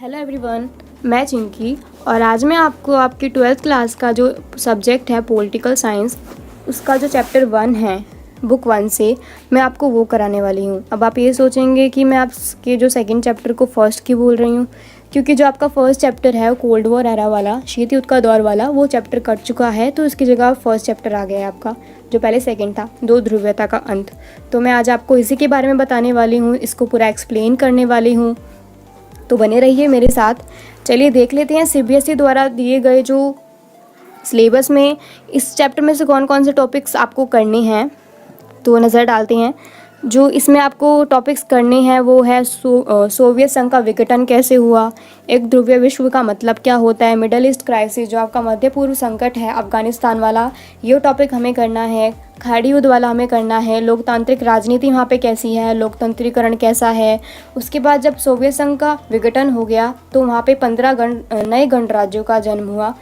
Hello everyone, मैं चिंकी और आज मैं आपको आपकी 12th क्लास का जो सब्जेक्ट है पॉलिटिकल साइंस, उसका जो चैप्टर 1 है बुक 1 से मैं आपको वो कराने वाली हूँ। अब आप ये सोचेंगे कि मैं आपके जो सेकंड चैप्टर को फर्स्ट की बोल रही हूँ, क्योंकि जो आपका फर्स्ट चैप्टर है वो कोल्ड वॉर एरा वाला, शीत युद्ध का दौर वाला, वो चैप्टर कट चुका है। तो इसकी जगह फर्स्ट चैप्टर आ गया है आपका, जो पहले सेकंड था, दो ध्रुवीयता का अंत। तो मैं आज आपको इसी के बारे में बताने वाली हूँ, इसको पूरा एक्सप्लेन करने वाली हूँ। तो बने रहिए मेरे साथ। चलिए देख लेते हैं सीबीएसई द्वारा दिए गए जो सिलेबस में इस चैप्टर में से कौन कौन से टॉपिक्स आपको करने हैं। तो नज़र डालते हैं। जो इसमें आपको टॉपिक्स करने हैं वो है सोवियत संघ का विघटन कैसे हुआ, एक ध्रुवीय विश्व का मतलब क्या होता है, मिडल ईस्ट क्राइसिस जो आपका मध्य पूर्व संकट है अफगानिस्तान वाला, ये टॉपिक हमें करना है। खाड़ी युद्ध वाला हमें करना है। लोकतांत्रिक राजनीति वहाँ पे कैसी है, लोकतंत्रीकरण कैसा है। उसके बाद जब सोवियत संघ का विघटन हो गया तो वहाँ पे 15 नए गणराज्यों का जन्म हुआ।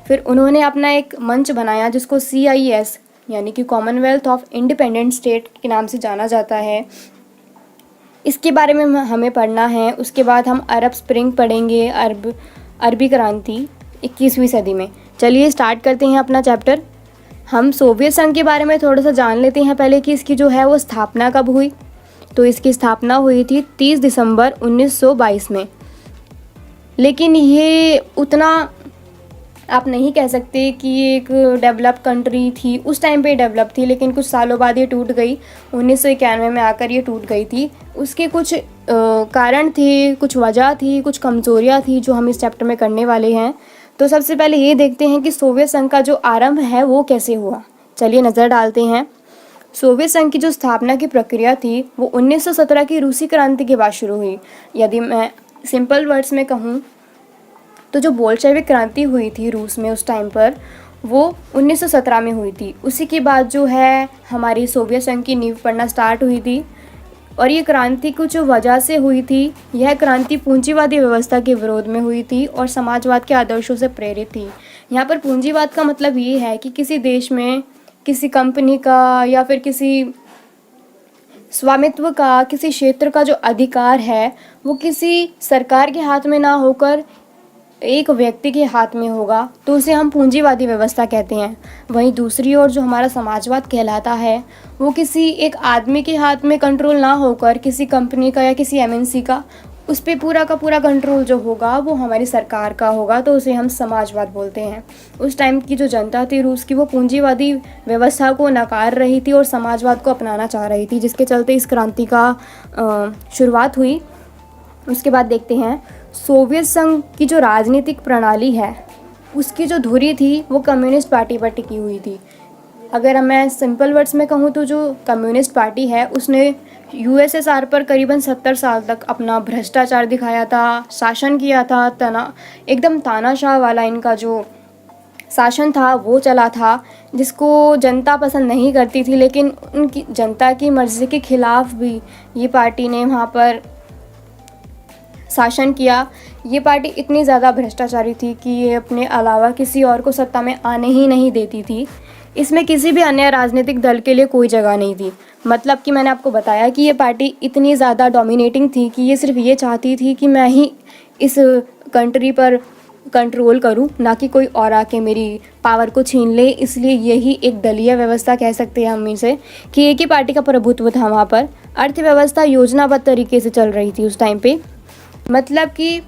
फिर उन्होंने अपना एक मंच बनाया जिसको CIS यानी कि कॉमनवेल्थ ऑफ इंडिपेंडेंट स्टेट के नाम से जाना जाता है। इसके बारे में हमें पढ़ना है। उसके बाद हम अरब स्प्रिंग पढ़ेंगे, अरबी क्रांति 21वीं सदी में। चलिए स्टार्ट करते हैं अपना चैप्टर। हम सोवियत संघ के बारे में थोड़ा सा जान लेते हैं पहले कि इसकी जो है वो स्थापना कब हुई। तो इसकी स्थापना हुई थी 30 दिसंबर 1922 में। लेकिन ये उतना आप नहीं कह सकते कि ये एक डेवलप कंट्री थी। उस टाइम पे डेवलप थी, लेकिन कुछ सालों बाद ये टूट गई। 1991 में आकर ये टूट गई थी। उसके कुछ कारण थे, कुछ वजह थी, कुछ कमज़ोरियाँ थी जो हम इस चैप्टर में करने वाले हैं। तो सबसे पहले ये देखते हैं कि सोवियत संघ का जो आरंभ है वो कैसे हुआ। चलिए नज़र डालते हैं। सोवियत संघ की जो स्थापना की प्रक्रिया थी वो 1917 की रूसी क्रांति के बाद शुरू हुई। यदि मैं सिंपल वर्ड्स में कहूँ तो जो बोल्शेविक क्रांति हुई थी रूस में उस टाइम पर, वो 1917 में हुई थी। उसी के बाद जो है हमारी सोवियत संघ की नींव पड़ना स्टार्ट हुई थी। और ये क्रांति कुछ वजह से हुई थी। यह क्रांति पूंजीवादी व्यवस्था के विरोध में हुई थी और समाजवाद के आदर्शों से प्रेरित थी। यहाँ पर पूंजीवाद का मतलब ये है कि किसी देश में किसी कंपनी का या फिर किसी स्वामित्व का, किसी क्षेत्र का जो अधिकार है वो किसी सरकार के हाथ में ना होकर एक व्यक्ति के हाथ में होगा, तो उसे हम पूंजीवादी व्यवस्था कहते हैं। वहीं दूसरी ओर जो हमारा समाजवाद कहलाता है वो किसी एक आदमी के हाथ में कंट्रोल ना होकर किसी कंपनी का या किसी MNC का, उस पर पूरा का पूरा कंट्रोल जो होगा वो हमारी सरकार का होगा, तो उसे हम समाजवाद बोलते हैं। उस टाइम की जो जनता थी रूस की, वो पूंजीवादी व्यवस्था को नकार रही थी और समाजवाद को अपनाना चाह रही थी, जिसके चलते इस क्रांति का शुरुआत हुई। उसके बाद देखते हैं सोवियत संघ की जो राजनीतिक प्रणाली है उसकी जो धुरी थी वो कम्युनिस्ट पार्टी पर टिकी हुई थी। अगर मैं सिंपल वर्ड्स में कहूँ तो जो कम्युनिस्ट पार्टी है उसने USSR पर करीबन 70 साल तक अपना भ्रष्टाचार दिखाया था, शासन किया था। एकदम तानाशाह वाला इनका जो शासन था वो चला था, जिसको जनता पसंद नहीं करती थी। लेकिन उनकी जनता की मर्ज़ी के खिलाफ भी ये पार्टी ने वहाँ पर शासन किया। ये पार्टी इतनी ज़्यादा भ्रष्टाचारी थी कि ये अपने अलावा किसी और को सत्ता में आने ही नहीं देती थी। इसमें किसी भी अन्य राजनीतिक दल के लिए कोई जगह नहीं थी। मतलब कि मैंने आपको बताया कि ये पार्टी इतनी ज़्यादा डोमिनेटिंग थी कि ये सिर्फ ये चाहती थी कि मैं ही इस कंट्री पर कंट्रोल करूं, ना कि कोई और आके मेरी पावर को छीन ले। इसलिए यही एक दलीय व्यवस्था कह सकते हैं हम इसे, कि एक ही पार्टी का प्रभुत्व था वहाँ पर। अर्थव्यवस्था योजनाबद्ध तरीके से चल रही थी उस टाइम पे। मतलब कि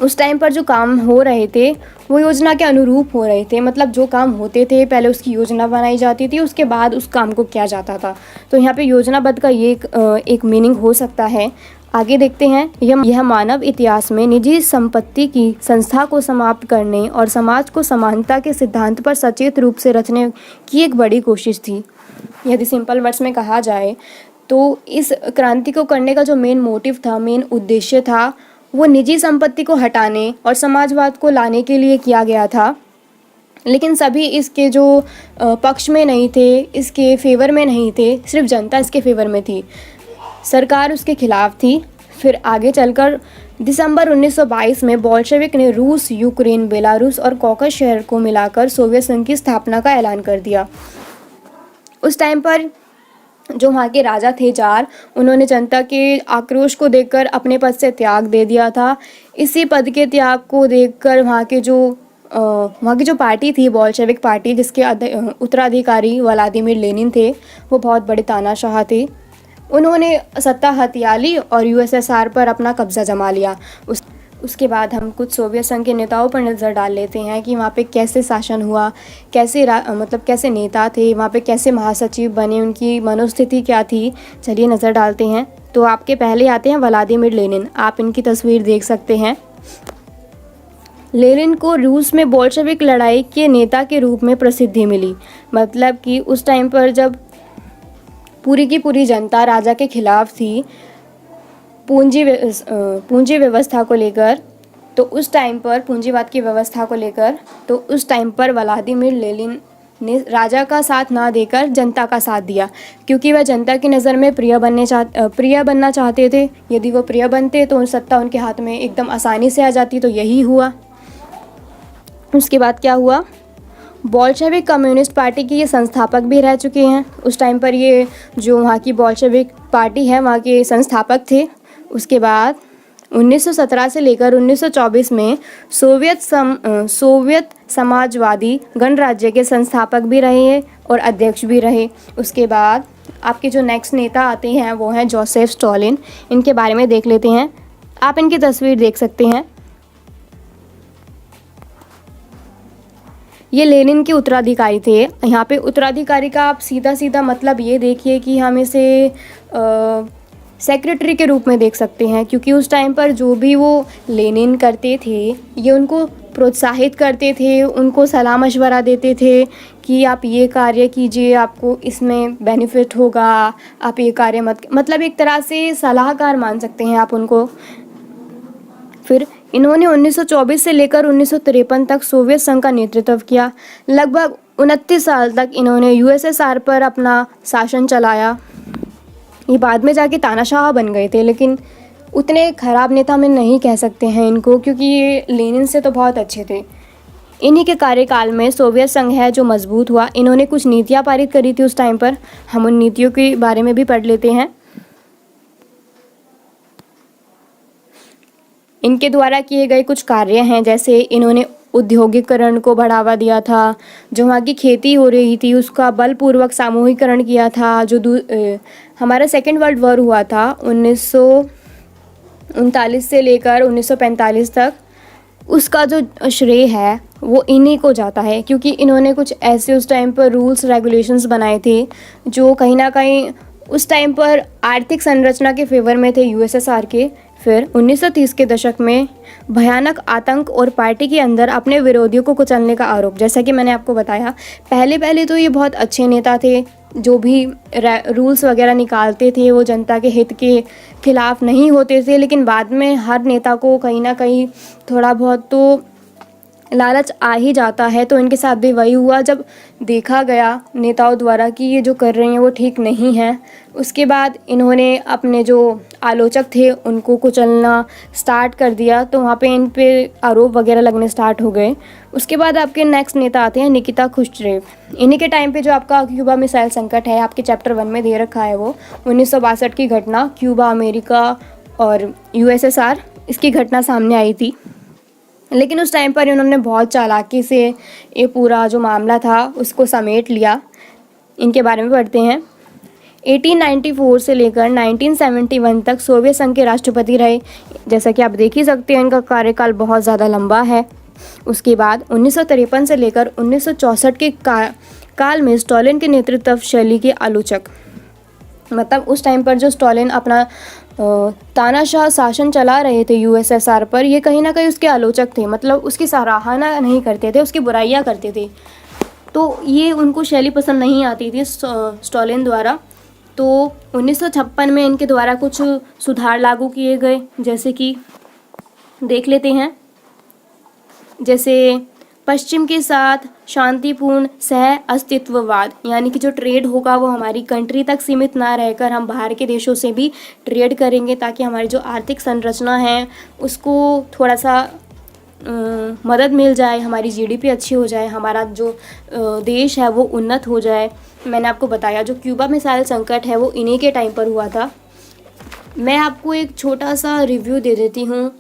उस टाइम पर जो काम हो रहे थे वो योजना के अनुरूप हो रहे थे। मतलब जो काम होते थे पहले उसकी योजना बनाई जाती थी, उसके बाद उस काम को किया जाता था। तो यहाँ पे योजनाबद्ध का ये एक मीनिंग हो सकता है। आगे देखते हैं। यह मानव इतिहास में निजी संपत्ति की संस्था को समाप्त करने और समाज को समानता के सिद्धांत पर सचेत रूप से रचने की एक बड़ी कोशिश थी। यदि सिंपल वर्ड्स में कहा जाए तो इस क्रांति को करने का जो मेन मोटिव था, मेन उद्देश्य था, वो निजी संपत्ति को हटाने और समाजवाद को लाने के लिए किया गया था। लेकिन सभी इसके जो पक्ष में नहीं थे, इसके फेवर में नहीं थे, सिर्फ जनता इसके फेवर में थी, सरकार उसके खिलाफ थी। फिर आगे चलकर दिसंबर 1922 में बोल्शेविक ने रूस, यूक्रेन, बेलारूस और कॉकस शहर को मिलाकर सोवियत संघ की स्थापना का ऐलान कर दिया। उस टाइम पर जो वहाँ के राजा थे जार, उन्होंने जनता के आक्रोश को देखकर अपने पद से त्याग दे दिया था। इसी पद के त्याग को देखकर वहाँ की जो पार्टी थी, बोल्शेविक पार्टी, जिसके उत्तराधिकारी व्लादिमीर लेनिन थे, वो बहुत बड़े तानाशाह थे। उन्होंने सत्ता हथिया ली और यूएसएसआर पर अपना कब्जा जमा लिया। उसके बाद हम कुछ सोवियत संघ के नेताओं पर नज़र डाल लेते हैं कि वहाँ पे कैसे शासन हुआ, कैसे नेता थे, वहाँ पे कैसे महासचिव बने, उनकी मनोस्थिति क्या थी। चलिए नज़र डालते हैं। तो आपके पहले आते हैं व्लादिमीर लेनिन। आप इनकी तस्वीर देख सकते हैं। लेनिन को रूस में बोल्शेविक लड़ाई के नेता के रूप में प्रसिद्धि मिली। मतलब कि उस टाइम पर जब पूरी की पूरी जनता राजा के खिलाफ थी पूंजी व्यवस्था को लेकर, तो उस टाइम पर पूंजीवाद की व्यवस्था को लेकर, तो उस टाइम पर व्लादिमीर लेनिन ने राजा का साथ ना देकर जनता का साथ दिया, क्योंकि वह जनता की नज़र में प्रिय बनना चाहते थे। यदि वो प्रिय बनते तो सत्ता उनके हाथ में एकदम आसानी से आ जाती। तो यही हुआ। उसके बाद क्या हुआ, बोल्शेविक कम्युनिस्ट पार्टी के ये संस्थापक भी रह चुके हैं। उस टाइम पर ये जो वहाँ की बोल्शेविक पार्टी है, वहाँ के संस्थापक थे। उसके बाद 1917 से लेकर 1924 में सोवियत समाजवादी गणराज्य के संस्थापक भी रहे हैं और अध्यक्ष भी रहे। उसके बाद आपके जो नेक्स्ट नेता आते हैं वो हैं जोसेफ स्टालिन। इनके बारे में देख लेते हैं। आप इनकी तस्वीर देख सकते हैं। ये लेनिन के उत्तराधिकारी थे। यहाँ पे उत्तराधिकारी का आप सीधा सीधा मतलब ये देखिए कि हम इसे सेक्रेटरी के रूप में देख सकते हैं, क्योंकि उस टाइम पर जो भी वो लेनिन करते थे, ये उनको प्रोत्साहित करते थे, उनको सलाह मशवरा देते थे कि आप ये कार्य कीजिए, आपको इसमें बेनिफिट होगा, आप ये कार्य मतलब एक तरह से सलाहकार मान सकते हैं आप उनको। फिर इन्होंने 1924 से लेकर 1953 तक सोवियत संघ का नेतृत्व किया। लगभग 29 साल तक इन्होंने यूएसएसआर पर अपना शासन चलाया। ये बाद में जाके तानाशाह बन गए थे, लेकिन उतने खराब नेता में नहीं कह सकते हैं इनको, क्योंकि ये लेनिन से तो बहुत अच्छे थे। इन्हीं के कार्यकाल में सोवियत संघ है जो मजबूत हुआ। इन्होंने कुछ नीतियाँ पारित करी थी उस टाइम पर। हम उन नीतियों के बारे में भी पढ़ लेते हैं। इनके द्वारा किए गए कुछ कार्य हैं, जैसे इन्होंने औद्योगिकरण को बढ़ावा दिया था। जो वहाँ की खेती हो रही थी उसका बलपूर्वक सामूहिकरण किया था। जो हमारा सेकेंड वर्ल्ड वॉर हुआ था 1939 से लेकर 1945 तक, उसका जो श्रेय है वो इन्हीं को जाता है, क्योंकि इन्होंने कुछ ऐसे उस टाइम पर रूल्स रेगुलेशंस बनाए थे जो कहीं ना कहीं उस टाइम पर आर्थिक संरचना के फेवर में थे यूएसएसआर के। फिर 1930 के दशक में भयानक आतंक और पार्टी के अंदर अपने विरोधियों को कुचलने का आरोप। जैसा कि मैंने आपको बताया, पहले तो ये बहुत अच्छे नेता थे, जो भी रूल्स वगैरह निकालते थे वो जनता के हित के खिलाफ नहीं होते थे, लेकिन बाद में हर नेता को कहीं ना कहीं थोड़ा बहुत तो लालच आ ही जाता है। तो इनके साथ भी वही हुआ, जब देखा गया नेताओं द्वारा कि ये जो कर रहे हैं वो ठीक नहीं है। उसके बाद इन्होंने अपने जो आलोचक थे उनको कुचलना स्टार्ट कर दिया, तो वहाँ पे इन पे आरोप वगैरह लगने स्टार्ट हो गए। उसके बाद आपके नेक्स्ट नेता आते हैं निकिता खुश्चेव। इन्हीं के टाइम पे जो आपका क्यूबा मिसाइल संकट है, आपके चैप्टर 1 में दे रखा है, वो 1962 की घटना, क्यूबा, अमेरिका और यूएसएसआर, इसकी घटना सामने आई थी। लेकिन उस टाइम पर इन्होंने बहुत चालाकी से ये पूरा जो मामला था उसको समेट लिया। इनके बारे में पढ़ते हैं। 1894 से लेकर 1971 तक सोवियत संघ के राष्ट्रपति रहे। जैसा कि आप देख ही सकते हैं, इनका कार्यकाल बहुत ज़्यादा लंबा है। उसके बाद 1953 से लेकर 1964 के काल में स्टालिन के नेतृत्व शैली के आलोचक, मतलब उस टाइम पर जो स्टालिन अपना तानाशाह शासन चला रहे थे यूएसएसआर पर, ये कहीं ना कहीं उसके आलोचक थे, मतलब उसकी सराहना नहीं करते थे, उसकी बुराइयां करते थे। तो ये उनको शैली पसंद नहीं आती थी स्टालिन द्वारा। तो 1956 में इनके द्वारा कुछ सुधार लागू किए गए, जैसे कि देख लेते हैं। जैसे पश्चिम के साथ शांतिपूर्ण सह अस्तित्ववाद, यानी कि जो ट्रेड होगा वो हमारी कंट्री तक सीमित ना रहकर हम बाहर के देशों से भी ट्रेड करेंगे, ताकि हमारी जो आर्थिक संरचना है उसको थोड़ा सा मदद मिल जाए, हमारी जीडीपी अच्छी हो जाए, हमारा जो देश है वो उन्नत हो जाए। मैंने आपको बताया जो क्यूबा मिसाइल संकट है वो इन्हीं के टाइम पर हुआ था। मैं आपको एक छोटा सा रिव्यू दे देती हूँ।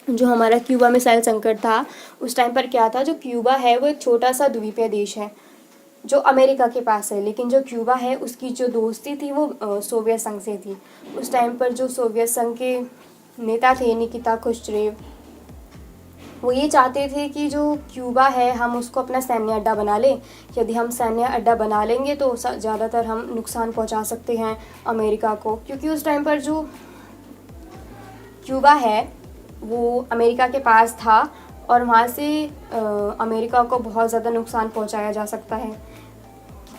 जो हमारा क्यूबा मिसाइल संकट था उस टाइम पर क्या था, जो क्यूबा है वो एक छोटा सा द्वीपीय देश है जो अमेरिका के पास है, लेकिन जो क्यूबा है उसकी जो दोस्ती थी वो सोवियत संघ से थी। उस टाइम पर जो सोवियत संघ के नेता थे निकिता खुश्चेव, वो ये चाहते थे कि जो क्यूबा है हम उसको अपना सैन्य अड्डा बना लें। यदि हम सैन्य अड्डा बना लेंगे तो ज़्यादातर हम नुकसान पहुंचा सकते हैं अमेरिका को, क्योंकि उस टाइम पर जो क्यूबा है वो अमेरिका के पास था और वहाँ से अमेरिका को बहुत ज़्यादा नुकसान पहुंचाया जा सकता है।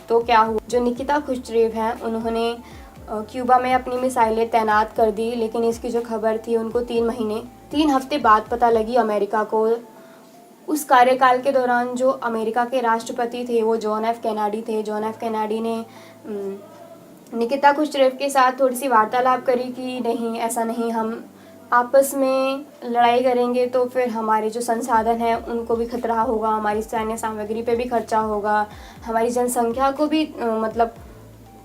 तो क्या हुआ, जो निकिता खुश्चेव हैं उन्होंने क्यूबा में अपनी मिसाइलें तैनात कर दी, लेकिन इसकी जो खबर थी उनको 3 हफ्ते बाद पता लगी अमेरिका को। उस कार्यकाल के दौरान जो अमेरिका के राष्ट्रपति थे वो जॉन एफ कैनेडी थे। जॉन एफ कैनेडी ने निकिता खुश्चेव के साथ थोड़ी सी वार्तालाप करी कि नहीं, ऐसा नहीं, हम आपस में लड़ाई करेंगे तो फिर हमारे जो संसाधन हैं उनको भी खतरा होगा, हमारी सैन्य सामग्री पे भी खर्चा होगा, हमारी जनसंख्या को भी मतलब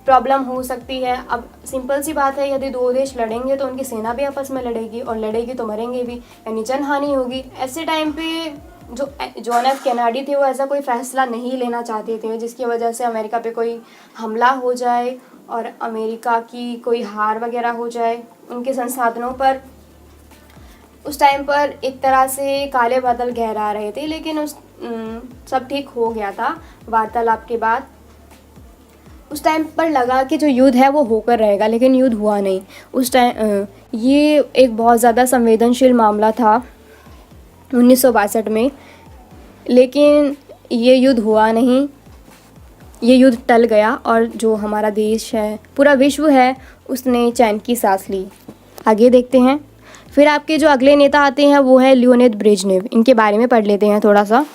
प्रॉब्लम हो सकती है। अब सिंपल सी बात है, यदि 2 देश लड़ेंगे तो उनकी सेना भी आपस में लड़ेगी और लड़ेगी तो मरेंगे भी, यानी जनहानि होगी। ऐसे टाइम पे जो जॉन एफ कैनेडी थे वो ऐसा कोई फ़ैसला नहीं लेना चाहते थे जिसकी वजह से अमेरिका पे कोई हमला हो जाए और अमेरिका की कोई हार वगैरह हो जाए उनके संसाधनों पर। उस टाइम पर एक तरह से काले बादल गहरा रहे थे, लेकिन सब ठीक हो गया था वार्तालाप के बाद। उस टाइम पर लगा कि जो युद्ध है वो होकर रहेगा, लेकिन युद्ध हुआ नहीं। उस टाइम ये एक बहुत ज़्यादा संवेदनशील मामला था 1962 में, लेकिन ये युद्ध हुआ नहीं, ये युद्ध टल गया और जो हमारा देश है, पूरा विश्व है, उसने चैन की सांस ली। आगे देखते हैं। फिर आपके जो अगले नेता आते हैं वो है लियोनिद ब्रेजनेव। इनके बारे में पढ़ लेते हैं थोड़ा सा।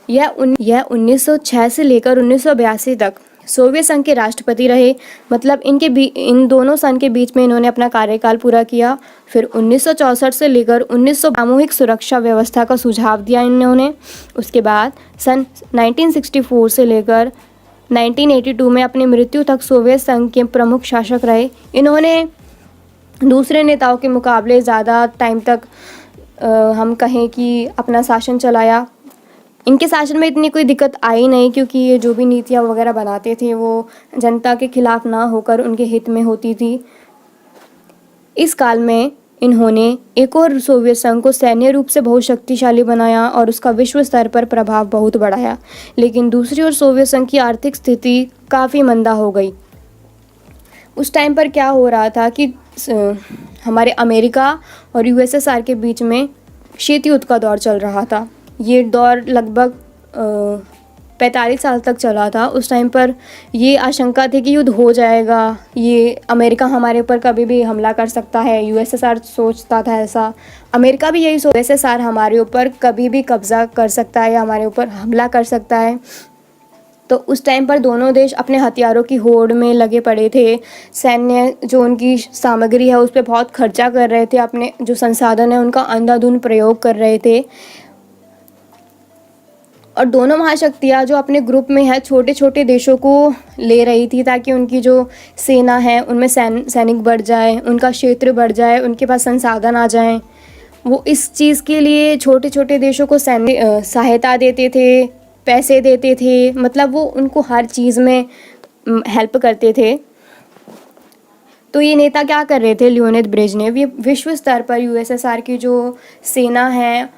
यह 1906 से लेकर 1982 तक सोवियत संघ के राष्ट्रपति रहे। मतलब इन दोनों सन के बीच में इन्होंने अपना कार्यकाल पूरा किया। फिर 1964 से लेकर 1900 सामूहिक सुरक्षा व्यवस्था का सुझाव दिया इन्होंने। उसके बाद सन 1964 से लेकर 1982 में अपनी मृत्यु तक सोवियत संघ के प्रमुख शासक रहे। इन्होंने दूसरे नेताओं के मुकाबले ज़्यादा टाइम तक हम कहें कि अपना शासन चलाया। इनके शासन में इतनी कोई दिक्कत आई नहीं, क्योंकि ये जो भी नीतियाँ वगैरह बनाते थे वो जनता के खिलाफ ना होकर उनके हित में होती थी। इस काल में इन्होंने एक और सोवियत संघ को सैन्य रूप से बहुत शक्तिशाली बनाया और उसका विश्व स्तर पर प्रभाव बहुत बढ़ाया। लेकिन दूसरी ओर सोवियत संघ की आर्थिक स्थिति काफ़ी मंदा हो गई। उस टाइम पर क्या हो रहा था कि हमारे अमेरिका और यूएसएसआर के बीच में शीत युद्ध का दौर चल रहा था। ये दौर लगभग 45 साल तक चला था। उस टाइम पर ये आशंका थी कि युद्ध हो जाएगा, ये अमेरिका हमारे ऊपर कभी भी हमला कर सकता है। यूएसएसआर सोचता था ऐसा, अमेरिका भी यही सोच, यूएसएसआर हमारे ऊपर कभी भी कब्जा कर सकता है या हमारे ऊपर हमला कर सकता है। तो उस टाइम पर दोनों देश अपने हथियारों की होड़ में लगे पड़े थे। सैन्य जो उनकी सामग्री है उस पर बहुत खर्चा कर रहे थे, अपने जो संसाधन है उनका अंधाधुंध प्रयोग कर रहे थे। और दोनों महाशक्तियाँ जो अपने ग्रुप में है छोटे छोटे देशों को ले रही थी ताकि उनकी जो सेना है उनमें सैनिक बढ़ जाए, उनका क्षेत्र बढ़ जाए, उनके पास संसाधन आ जाएं। वो इस चीज़ के लिए छोटे छोटे देशों को सैन्य सहायता देते थे, पैसे देते थे, मतलब वो उनको हर चीज़ में हेल्प करते थे। तो ये नेता क्या कर रहे थे, लियोनिद ब्रेजनेव, ये विश्व स्तर पर यूएसएसआर की जो सेना है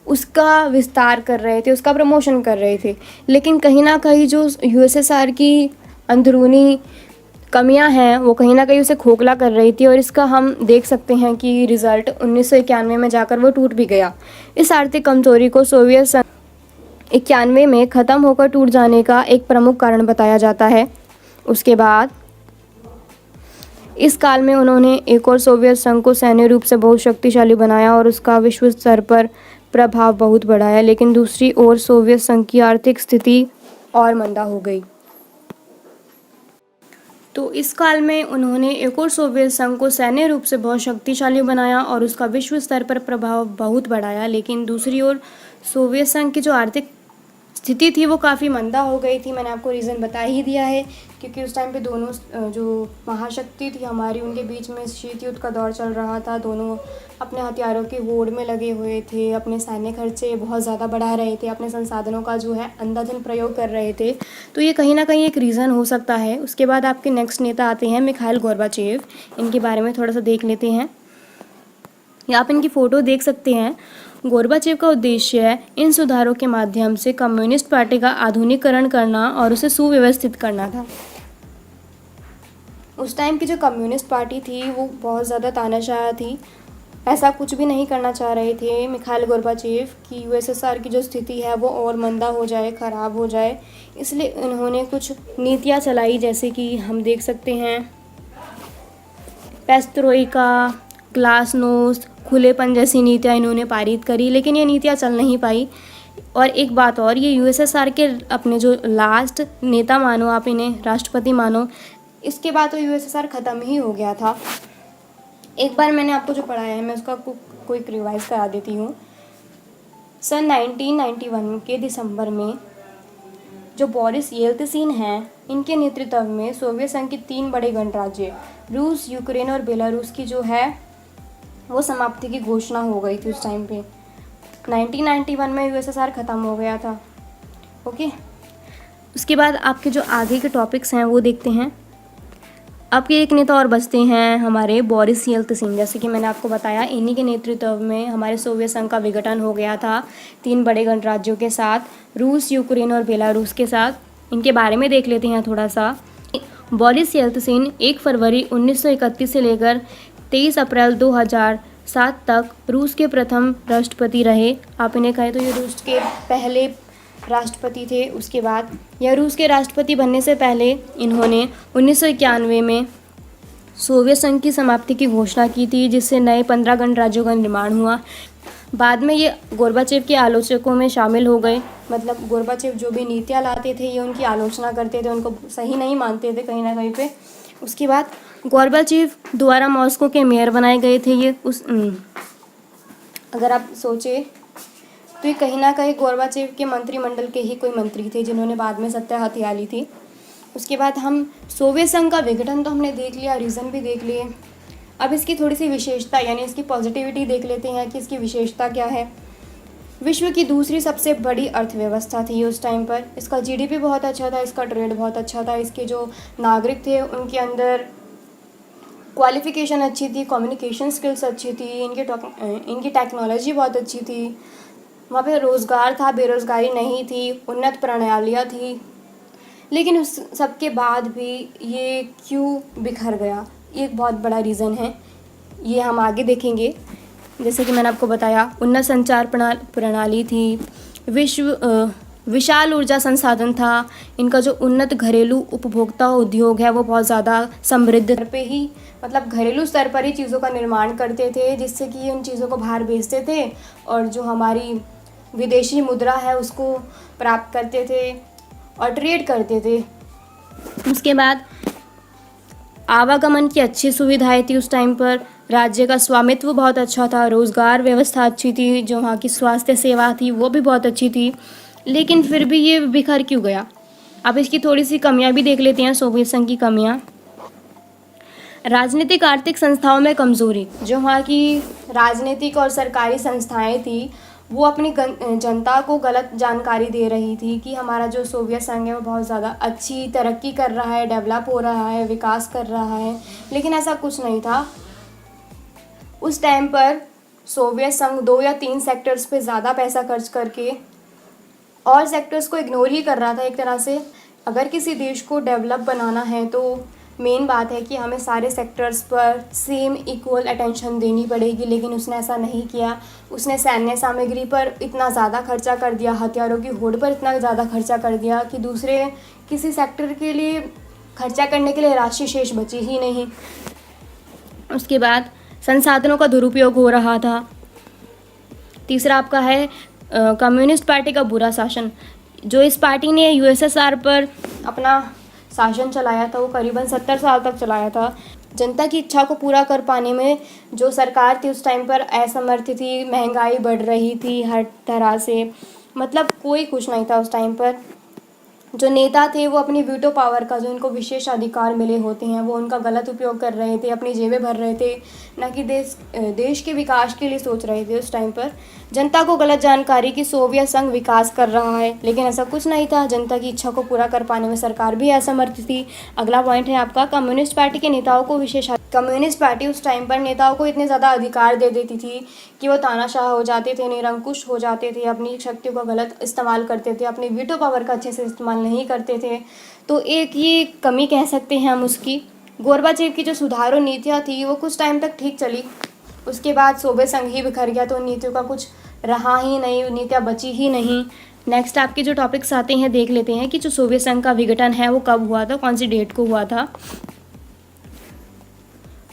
उसका विस्तार कर रहे थे, उसका प्रमोशन कर रहे थे। लेकिन कहीं ना कहीं जो यूएसएसआर की अंदरूनी कमियां हैं वो कहीं ना कहीं उसे खोखला कर रही थी, और इसका हम देख सकते हैं कि रिज़ल्ट 1991 में जाकर वो टूट भी गया। इस आर्थिक कमजोरी को सोवियत संघ 91 में ख़त्म होकर टूट जाने का एक प्रमुख कारण बताया जाता है। उसके बाद इस काल में उन्होंने एक और सोवियत संघ को सैन्य रूप से बहुत शक्तिशाली बनाया और उसका विश्व स्तर पर प्रभाव बहुत बढ़ाया। लेकिन दूसरी ओर सोवियत संघ की आर्थिक स्थिति और मंदा हो गई। तो इस काल में उन्होंने एक और सोवियत संघ को सैन्य रूप से बहुत शक्तिशाली बनाया और उसका विश्व स्तर पर प्रभाव बहुत बढ़ाया। लेकिन दूसरी ओर सोवियत संघ की जो आर्थिक स्थिति थी वो काफ़ी मंदा हो गई थी। मैंने आपको रीज़न बता ही दिया है, क्योंकि उस टाइम पे दोनों जो महाशक्ति थी हमारी, उनके बीच में शीत युद्ध का दौर चल रहा था। दोनों अपने हथियारों की होड़ में लगे हुए थे, अपने सैन्य खर्चे बहुत ज़्यादा बढ़ा रहे थे, अपने संसाधनों का जो है अंधाधुंध प्रयोग कर रहे थे। तो ये कहीं ना कहीं एक रीज़न हो सकता है। उसके बाद आपके नेक्स्ट नेता आते हैं मिखाइल गोर्बाचेव। इनके बारे में थोड़ा सा देख लेते हैं। यहाँ आप इनकी फ़ोटो देख सकते हैं। गोर्बाचेव का उद्देश्य इन सुधारों के माध्यम से कम्युनिस्ट पार्टी का आधुनिकीकरण करना और उसे सुव्यवस्थित करना था। उस टाइम की जो कम्युनिस्ट पार्टी थी वो बहुत ज़्यादा तानाशाह थी, ऐसा कुछ भी नहीं करना चाह रहे थे मिखाइल गोर्बाचेव कि यूएसएसआर की जो स्थिति है वो और मंदा हो जाए, ख़राब हो जाए। इसलिए उन्होंने कुछ नीतियाँ चलाई, जैसे कि हम देख सकते हैं पेस्ट्रोइका, ग्लासनोस्ट, खुलेपन जैसी नीतियाँ इन्होंने पारित करी। लेकिन ये नीतियाँ चल नहीं पाई। और एक बात और, ये यूएसएसआर के अपने जो लास्ट नेता मानो, आप इन्हें राष्ट्रपति मानो, इसके बाद तो यूएसएसआर ख़त्म ही हो गया था। एक बार मैंने आपको जो पढ़ाया है मैं उसका कोई रिवाइज करा देती हूँ। सन 1991 के दिसंबर में जो बोरिस येल्त्सिन हैं, इनके नेतृत्व में सोवियत संघ के 3 बड़े गणराज्य रूस, यूक्रेन और बेलारूस की जो है वो समाप्ति की घोषणा हो गई थी। उस टाइम पे 1991 में यूएसएसआर ख़त्म हो गया था। ओके, उसके बाद आपके जो आगे के टॉपिक्स हैं वो देखते हैं। आपके एक नेता और बचते हैं हमारे बोरिस येल्त्सिन। जैसे कि मैंने आपको बताया, इन्हीं के नेतृत्व में हमारे सोवियत संघ का विघटन हो गया था 3 बड़े गणराज्यों के साथ, रूस, यूक्रेन और बेलारूस के साथ। इनके बारे में देख लेते हैं थोड़ा सा। बोरिस येल्त्सिन 1 फरवरी 1931 से लेकर 23 अप्रैल 2007 तक रूस के प्रथम राष्ट्रपति रहे। आप इन्हें कहें तो ये रूस के पहले राष्ट्रपति थे। उसके बाद यह रूस के राष्ट्रपति बनने से पहले इन्होंने 1991 में सोवियत संघ की समाप्ति की घोषणा की थी, जिससे नए 15 गणराज्यों का निर्माण हुआ। बाद में ये गोर्बाचेव के आलोचकों में शामिल हो गए। मतलब गोर्बाचेव जो भी नीतियाँ लाते थे ये उनकी आलोचना करते थे, उनको सही नहीं मानते थे कहीं ना कहीं पे। उसके बाद गोर्बाचेव दोबारा मॉस्को के मेयर बनाए गए थे। ये अगर आप सोचे तो ये कहीं ना कहीं गोर्बाचेव के मंत्रिमंडल के ही कोई मंत्री थे जिन्होंने बाद में सत्ता हथिया थी। उसके बाद हम सोवियत संघ का विघटन तो हमने देख लिया, रीज़न भी देख लिए। अब इसकी थोड़ी सी विशेषता यानी इसकी पॉजिटिविटी देख लेते हैं कि इसकी विशेषता क्या है। विश्व की दूसरी सबसे बड़ी अर्थव्यवस्था थी उस टाइम पर। इसका जीडीपी बहुत अच्छा था, इसका ट्रेड बहुत अच्छा था, इसके जो नागरिक थे उनके अंदर क्वालिफ़िकेशन अच्छी थी, कम्युनिकेशन स्किल्स अच्छी थी, इनकी टेक्नोलॉजी बहुत अच्छी थी। वहाँ पे रोज़गार था, बेरोज़गारी नहीं थी, उन्नत प्रणालियाँ थी। लेकिन उस सब के बाद भी ये क्यों बिखर गया, ये एक बहुत बड़ा रीज़न है। ये हम आगे देखेंगे। जैसे कि मैंने आपको बताया, उन्नत संचार प्रणाली थी, विशाल ऊर्जा संसाधन था, इनका जो उन्नत घरेलू उपभोक्ता उद्योग है वो बहुत ज़्यादा समृद्ध स्तर पे ही, मतलब घरेलू स्तर पर ही चीज़ों का निर्माण करते थे, जिससे कि उन चीज़ों को बाहर बेचते थे और जो हमारी विदेशी मुद्रा है उसको प्राप्त करते थे और ट्रेड करते थे। उसके बाद आवागमन की अच्छी सुविधाएं थी उस टाइम पर, राज्य का स्वामित्व बहुत अच्छा था, रोज़गार व्यवस्था अच्छी थी, जो वहाँ की स्वास्थ्य सेवा थी वो भी बहुत अच्छी थी। लेकिन फिर भी ये बिखर क्यों गया। अब इसकी थोड़ी सी कमियां भी देख लेते हैं, सोवियत संघ की कमियां। राजनीतिक आर्थिक संस्थाओं में कमज़ोरी। जो वहाँ की राजनीतिक और सरकारी संस्थाएं थी वो अपनी जनता को गलत जानकारी दे रही थी कि हमारा जो सोवियत संघ है वो बहुत ज़्यादा अच्छी तरक्की कर रहा है, डेवलप हो रहा है, विकास कर रहा है। लेकिन ऐसा कुछ नहीं था। उस टाइम पर सोवियत संघ 2 या 3 सेक्टर्स पे ज़्यादा पैसा खर्च करके और सेक्टर्स को इग्नोर ही कर रहा था एक तरह से। अगर किसी देश को डेवलप बनाना है तो मेन बात है कि हमें सारे सेक्टर्स पर सेम इक्वल अटेंशन देनी पड़ेगी, लेकिन उसने ऐसा नहीं किया। उसने सैन्य सामग्री पर इतना ज़्यादा खर्चा कर दिया, हथियारों की होड़ पर इतना ज़्यादा खर्चा कर दिया कि दूसरे किसी सेक्टर के लिए खर्चा करने के लिए राशि शेष बची ही नहीं। उसके बाद संसाधनों का दुरुपयोग हो रहा था। तीसरा आपका है कम्युनिस्ट पार्टी का बुरा शासन। जो इस पार्टी ने यूएसएसआर पर अपना शासन चलाया था वो करीबन 70 साल तक चलाया था। जनता की इच्छा को पूरा कर पाने में जो सरकार थी उस टाइम पर असमर्थ थी, महंगाई बढ़ रही थी हर तरह से, मतलब कोई खुश नहीं था उस टाइम पर। जो नेता थे वो अपनी वीटो पावर का, जो उनको विशेष अधिकार मिले होते हैं, वो उनका गलत उपयोग कर रहे थे, अपनी जेबें भर रहे थे, ना कि देश के विकास के लिए सोच रहे थे उस टाइम पर। जनता को गलत जानकारी कि सोवियत संघ विकास कर रहा है, लेकिन ऐसा कुछ नहीं था। जनता की इच्छा को पूरा कर पाने में सरकार भी असमर्थ थी। अगला पॉइंट है आपका, कम्युनिस्ट पार्टी के नेताओं को विशेष। कम्युनिस्ट पार्टी उस टाइम पर नेताओं को इतने ज़्यादा अधिकार दे देती थी कि वो तानाशाह हो जाते थे, निरंकुश हो जाते थे, अपनी शक्तियों का गलत इस्तेमाल करते थे, अपनी वीटो पावर का अच्छे से इस्तेमाल नहीं करते थे। तो एक ये कमी कह सकते हैं हम उसकी। गोरबाचेव की जो सुधारो नीतियाँ थी वो कुछ टाइम तक ठीक चली, उसके बाद सोवियत संघ ही बिखर गया, तो नीतियों का कुछ रहा ही नहीं, नीतियाँ बची ही नहीं। नेक्स्ट आपके जो टॉपिक्स आते हैं देख लेते हैं कि जो सोवियत संघ का विघटन है वो कब हुआ था, कौन सी डेट को हुआ था।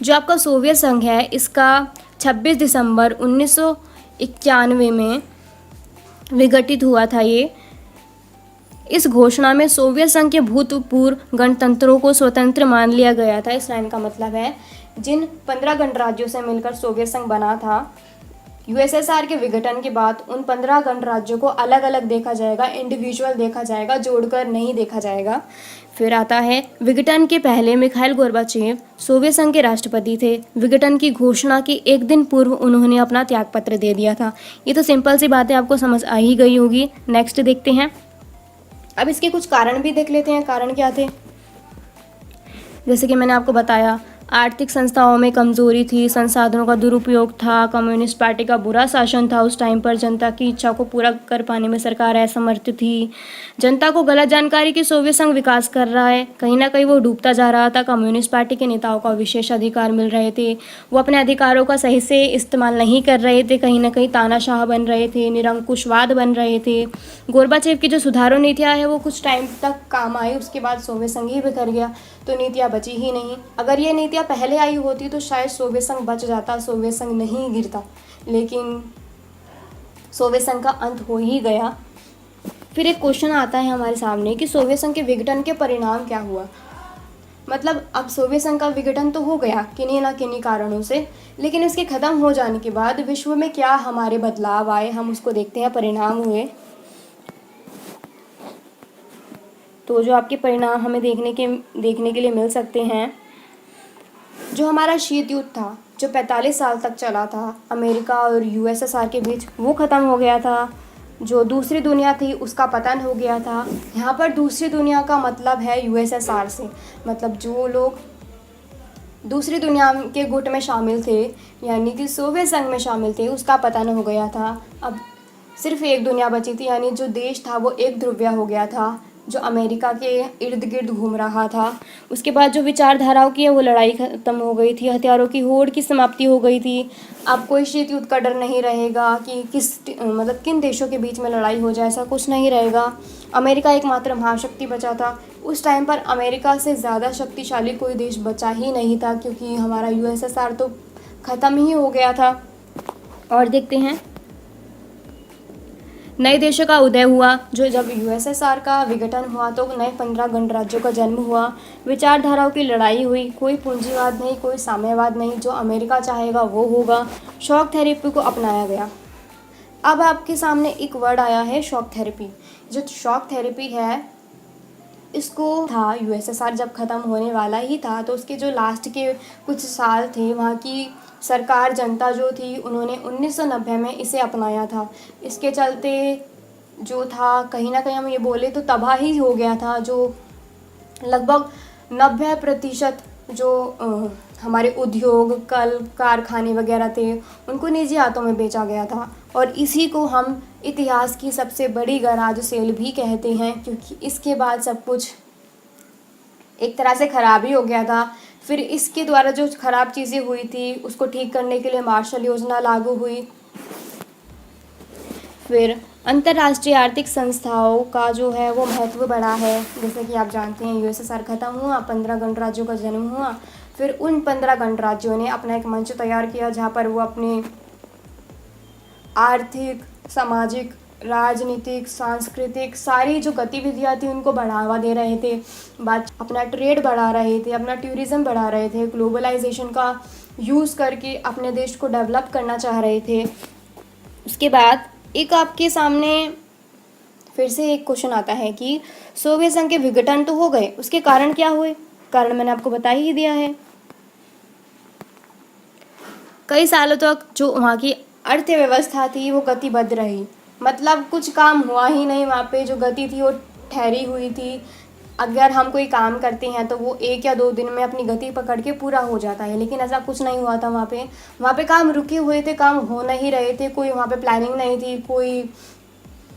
जो आपका सोवियत संघ है इसका 26 दिसंबर 1991 में विघटित हुआ था ये। इस घोषणा में सोवियत संघ के भूतपूर्व गणतंत्रों को स्वतंत्र मान लिया गया था। इस लाइन का मतलब है जिन 15 गणराज्यों से मिलकर सोवियत संघ बना था, यूएसएसआर के विघटन के बाद उन 15 गणराज्यों को अलग अलग देखा जाएगा, इंडिविजुअल देखा जाएगा, जोड़कर नहीं देखा जाएगा। फिर आता है विघटन के पहले मिखाइल गोर्बाचेव सोवियत संघ के राष्ट्रपति थे। विघटन की घोषणा के एक दिन पूर्व उन्होंने अपना त्यागपत्र दे दिया था। ये तो सिंपल सी बात है, आपको समझ आ ही गई होगी। नेक्स्ट देखते हैं। अब इसके कुछ कारण भी देख लेते हैं। कारण क्या थे, जैसे कि मैंने आपको बताया, आर्थिक संस्थाओं में कमजोरी थी, संसाधनों का दुरुपयोग था, कम्युनिस्ट पार्टी का बुरा शासन था उस टाइम पर, जनता की इच्छा को पूरा कर पाने में सरकार असमर्थ थी, जनता को गलत जानकारी कि सोवियत संघ विकास कर रहा है, कहीं ना कहीं वो डूबता जा रहा था, कम्युनिस्ट पार्टी के नेताओं को विशेष अधिकार मिल रहे थे, वो अपने अधिकारों का सही से इस्तेमाल नहीं कर रहे थे, कहीं ना कहीं तानाशाह बन रहे थे, निरंकुशवाद बन रहे थे। गोर्बाचेव की जो सुधारो नीतियाँ है वो कुछ टाइम तक काम आई, उसके बाद सोवियत संघ ही बिखर गया, तो नीतियाँ बची ही नहीं। अगर ये नीतियाँ पहले आई होती तो शायद सोवियत संघ बच जाता, सोवियत संघ नहीं गिरता, लेकिन सोवियत संघ का अंत हो ही गया। फिर एक क्वेश्चन आता है हमारे सामने कि सोवियत संघ के विघटन के परिणाम क्या हुआ। मतलब अब सोवियत संघ का विघटन तो हो गया किन्हीं ना किन्हीं कारणों से, लेकिन इसके ख़त्म हो जाने के बाद विश्व में क्या हमारे बदलाव आए, हम उसको देखते हैं, परिणाम हुए। तो जो आपके परिणाम हमें देखने के लिए मिल सकते हैं, जो हमारा शीत युद्ध था जो 45 साल तक चला था अमेरिका और यूएसएसआर के बीच, वो ख़त्म हो गया था। जो दूसरी दुनिया थी उसका पतन हो गया था। यहाँ पर दूसरी दुनिया का मतलब है यूएसएसआर से, मतलब जो लोग दूसरी दुनिया के गुट में शामिल थे यानी कि सोवियत संघ में शामिल थे, उसका पतन हो गया था। अब सिर्फ एक दुनिया बची थी, यानी जो देश था वो एक ध्रुवीय हो गया था, जो अमेरिका के इर्द गिर्द घूम रहा था। उसके बाद जो विचारधाराओं की है वो लड़ाई ख़त्म हो गई थी, हथियारों की होड़ की समाप्ति हो गई थी। अब कोई शीत युद्ध का डर नहीं रहेगा कि किन देशों के बीच में लड़ाई हो जाए, ऐसा कुछ नहीं रहेगा। अमेरिका एकमात्र महाशक्ति बचा था। उस टाइम पर अमेरिका से ज़्यादा शक्तिशाली कोई देश बचा ही नहीं था, क्योंकि हमारा यूएसएसआर तो ख़त्म ही हो गया था। और देखते हैं, नए देशों का उदय हुआ। जो जब यूएसएसआर का विघटन हुआ तो नए 15 गणराज्यों का जन्म हुआ। विचारधाराओं की लड़ाई हुई, कोई पूंजीवाद नहीं, कोई साम्यवाद नहीं, जो अमेरिका चाहेगा वो होगा। शॉक थेरेपी को अपनाया गया। अब आपके सामने एक वर्ड आया है, शॉक थेरेपी। जो शॉक थेरेपी है इसको था, यूएसएसआर जब ख़त्म होने वाला ही था तो उसके जो लास्ट के कुछ साल थे वहाँ की सरकार, जनता जो थी, उन्होंने 1990 में इसे अपनाया था। इसके चलते जो था कहीं ना कहीं हम ये बोले तो तबाही हो गया था। जो लगभग 90% जो हमारे उद्योग, कल कारखाने वगैरह थे उनको निजी हाथों में बेचा गया था। और इसी को हम इतिहास की सबसे बड़ी गराज सेल भी कहते हैं, क्योंकि इसके बाद सब कुछ एक तरह से ख़राब ही हो गया था। फिर इसके द्वारा जो ख़राब चीज़ें हुई थी उसको ठीक करने के लिए मार्शल योजना लागू हुई। फिर अंतर्राष्ट्रीय आर्थिक संस्थाओं का जो है वो महत्व बढ़ा है। जैसे कि आप जानते हैं यूएसएसआर ख़त्म हुआ, 15 गणराज्यों का जन्म हुआ। फिर उन 15 गणराज्यों ने अपना एक मंच तैयार किया जहाँ पर वो अपने आर्थिक, सामाजिक राजनीतिक, सांस्कृतिक सारी जो गतिविधियाँ थी उनको बढ़ावा दे रहे थे। बात अपना ट्रेड बढ़ा रहे थे, अपना टूरिज़्म बढ़ा रहे थे, ग्लोबलाइजेशन का यूज़ करके अपने देश को डेवलप करना चाह रहे थे। उसके बाद एक आपके सामने फिर से एक क्वेश्चन आता है कि सोवियत संघ के विघटन तो हो गए, उसके कारण क्या हुए? कारण मैंने आपको बता ही दिया है। कई सालों तक जो वहाँ की अर्थव्यवस्था थी वो गतिबद्ध रही, मतलब कुछ काम हुआ ही नहीं वहाँ पे। जो गति थी वो ठहरी हुई थी। अगर हम कोई काम करते हैं तो वो 1 या 2 दिन में अपनी गति पकड़ के पूरा हो जाता है, लेकिन ऐसा कुछ नहीं हुआ था वहाँ पे काम रुके हुए थे, काम हो नहीं रहे थे। कोई वहाँ पे प्लानिंग नहीं थी, कोई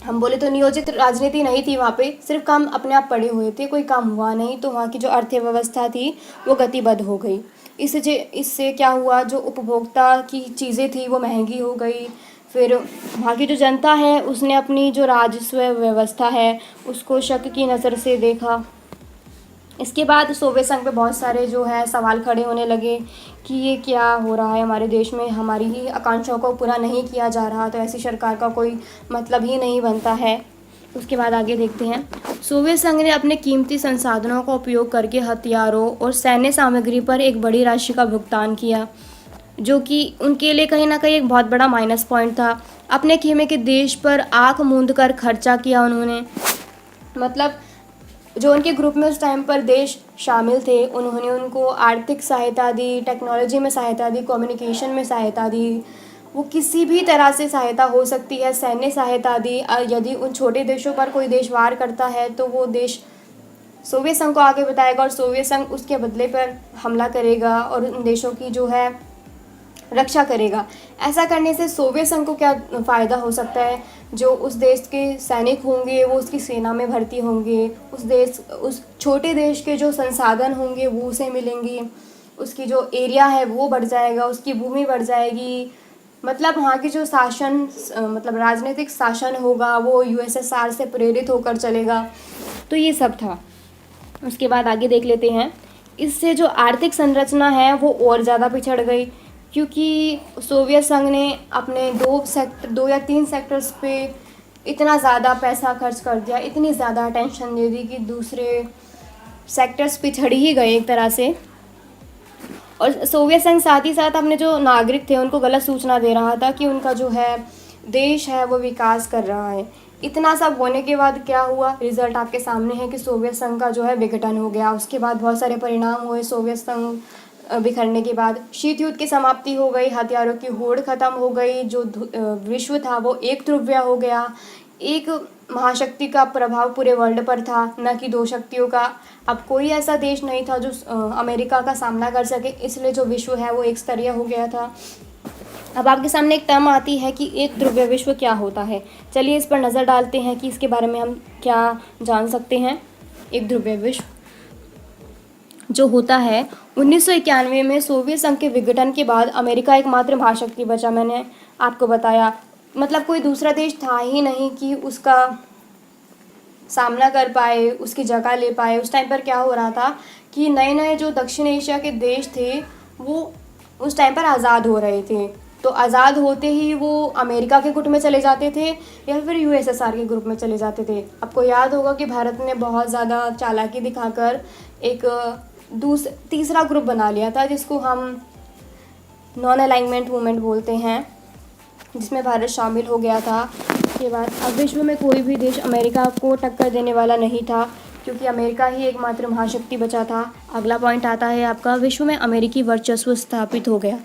हम बोले तो नियोजित राजनीति नहीं थी वहाँ पे, सिर्फ काम अपने आप पड़े हुए थे, कोई काम हुआ नहीं। तो वहाँ की जो अर्थव्यवस्था थी वो गतिबद्ध हो गई। इससे क्या हुआ, जो उपभोक्ता की चीज़ें थी वो महंगी हो गई। फिर वहाँ की जो जनता है उसने अपनी जो राजस्व व्यवस्था है उसको शक की नज़र से देखा। इसके बाद सोवियत संघ पे बहुत सारे जो है सवाल खड़े होने लगे कि ये क्या हो रहा है हमारे देश में, हमारी ही आकांक्षाओं को पूरा नहीं किया जा रहा, तो ऐसी सरकार का कोई मतलब ही नहीं बनता है। उसके बाद आगे देखते हैं। सोवियत संघ ने अपने कीमती संसाधनों का उपयोग करके हथियारों और सैन्य सामग्री पर एक बड़ी राशि का भुगतान किया, जो कि उनके लिए कहीं ना कहीं एक बहुत बड़ा माइनस पॉइंट था। अपने खेमे के देश पर आंख मूंद कर खर्चा किया उन्होंने, मतलब जो उनके ग्रुप में उस टाइम पर देश शामिल थे उन्होंने उनको आर्थिक सहायता दी, टेक्नोलॉजी में सहायता दी, कम्युनिकेशन में सहायता दी, वो किसी भी तरह से सहायता हो सकती है, सैन्य सहायता दी। यदि उन छोटे देशों पर कोई देश वार करता है तो वो देश सोवियत संघ को आगे बताएगा और सोवियत संघ उसके बदले पर हमला करेगा और उन देशों की जो है रक्षा करेगा। ऐसा करने से सोवियत संघ को क्या फ़ायदा हो सकता है? जो उस देश के सैनिक होंगे वो उसकी सेना में भर्ती होंगे, उस छोटे देश के जो संसाधन होंगे वो उसे मिलेंगे, उसकी जो एरिया है वो बढ़ जाएगा, उसकी भूमि बढ़ जाएगी, मतलब वहाँ की जो शासन मतलब राजनीतिक शासन होगा वो यूएसएसआर से प्रेरित होकर चलेगा। तो ये सब था। उसके बाद आगे देख लेते हैं। इससे जो आर्थिक संरचना है वो और ज़्यादा पिछड़ गई, क्योंकि सोवियत संघ ने अपने 2 या 3 सेक्टर्स पे इतना ज़्यादा पैसा खर्च कर दिया, इतनी ज़्यादा अटेंशन दे दी कि दूसरे सेक्टर्स पिछड़ ही गए एक तरह से। और सोवियत संघ साथ ही साथ अपने जो नागरिक थे उनको गलत सूचना दे रहा था कि उनका जो है देश है वो विकास कर रहा है। इतना सब होने के बाद क्या हुआ, रिजल्ट आपके सामने है कि सोवियत संघ का जो है विघटन हो गया। उसके बाद बहुत सारे परिणाम हुए। सोवियत संघ बिखरने के बाद शीत युद्ध की समाप्ति हो गई, हथियारों की होड़ खत्म हो गई, जो विश्व था वो एक ध्रुवीय हो गया। एक महाशक्ति का प्रभाव पूरे वर्ल्ड पर था, न कि 2 शक्तियों का। अब कोई ऐसा देश नहीं था जो अमेरिका का सामना कर सके, इसलिए जो विश्व है वो एक स्तरीय हो गया था। अब आपके सामने एक टर्म आती है कि एक ध्रुवीय विश्व क्या होता है। चलिए इस पर नज़र डालते हैं कि इसके बारे में हम क्या जान सकते हैं। एक ध्रुवीय विश्व जो होता है 1991 में सोवियत संघ के विघटन के बाद अमेरिका एकमात्र महाशक्ति बचा। मैंने आपको बताया, मतलब कोई दूसरा देश था ही नहीं कि उसका सामना कर पाए, उसकी जगह ले पाए। उस टाइम पर क्या हो रहा था कि नए नए जो दक्षिण एशिया के देश थे वो उस टाइम पर आज़ाद हो रहे थे, तो आज़ाद होते ही वो अमेरिका के गुट में चले जाते थे या फिर यूएसएसआर के ग्रुप में चले जाते थे। आपको याद होगा कि भारत ने बहुत ज़्यादा चालाकी दिखाकर एक तीसरा ग्रुप बना लिया था जिसको हम नॉन अलाइनमेंट मूवमेंट बोलते हैं, जिसमें भारत शामिल हो गया था। उसके बाद अब विश्व में कोई भी देश अमेरिका को टक्कर देने वाला नहीं था, क्योंकि अमेरिका ही एकमात्र महाशक्ति बचा था। अगला पॉइंट आता है आपका, विश्व में अमेरिकी वर्चस्व स्थापित हो गया।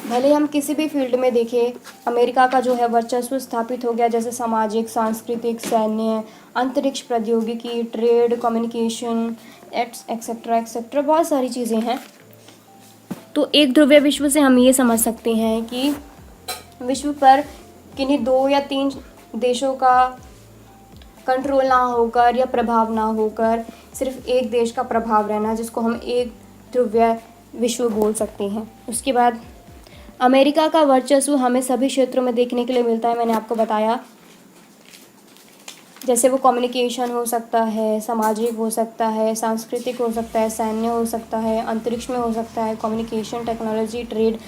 भले हम किसी भी फील्ड में देखें, अमेरिका का जो है वर्चस्व स्थापित हो गया, जैसे सामाजिक, सांस्कृतिक, सैन्य, अंतरिक्ष प्रौद्योगिकी, ट्रेड, कम्युनिकेशन, एक्सेट्रा एक्सेट्रा, बहुत सारी चीज़ें हैं। तो एक ध्रुवीय विश्व से हम ये समझ सकते हैं कि विश्व पर किन्हीं 2 या 3 देशों का कंट्रोल ना होकर या प्रभाव ना होकर सिर्फ एक देश का प्रभाव रहना, जिसको हम एक ध्रुवीय विश्व बोल सकते हैं। उसके बाद अमेरिका का वर्चस्व हमें सभी क्षेत्रों में देखने के लिए मिलता है। मैंने आपको बताया, जैसे वो कम्युनिकेशन हो सकता है, सामाजिक हो सकता है, सांस्कृतिक हो सकता है, सैन्य हो सकता है, अंतरिक्ष में हो सकता है, कम्युनिकेशन, टेक्नोलॉजी, ट्रेड,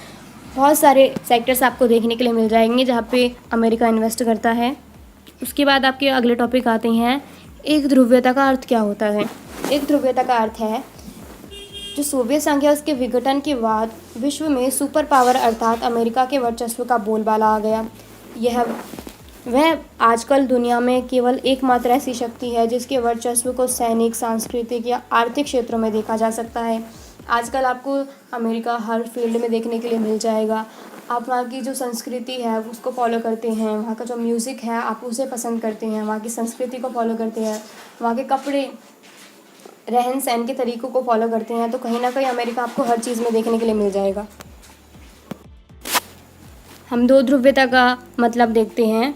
बहुत सारे सेक्टर्स आपको देखने के लिए मिल जाएंगे जहाँ पे अमेरिका इन्वेस्ट करता है। उसके बाद आपके अगले टॉपिक आते हैं, एक ध्रुवीयता का अर्थ क्या होता है। एक ध्रुवीयता का अर्थ है जो सोवियत संघ है उसके विघटन के बाद विश्व में सुपर पावर अर्थात अमेरिका के वर्चस्व का बोलबाला आ गया। यह वह आजकल दुनिया में केवल एकमात्र ऐसी शक्ति है जिसके वर्चस्व को सैनिक, सांस्कृतिक या आर्थिक क्षेत्रों में देखा जा सकता है। आजकल आपको अमेरिका हर फील्ड में देखने के लिए मिल जाएगा। आप वहाँ की जो संस्कृति है उसको फॉलो करते हैं, वहाँ का जो म्यूज़िक है आप उसे पसंद करते हैं, वहाँ की संस्कृति को फॉलो करते हैं, वहाँ के कपड़े, रहन सहन के तरीक़ों को फॉलो करते हैं, तो कहीं ना कहीं अमेरिका आपको हर चीज़ में देखने के लिए मिल जाएगा। हम दो ध्रुवीयता का मतलब देखते हैं।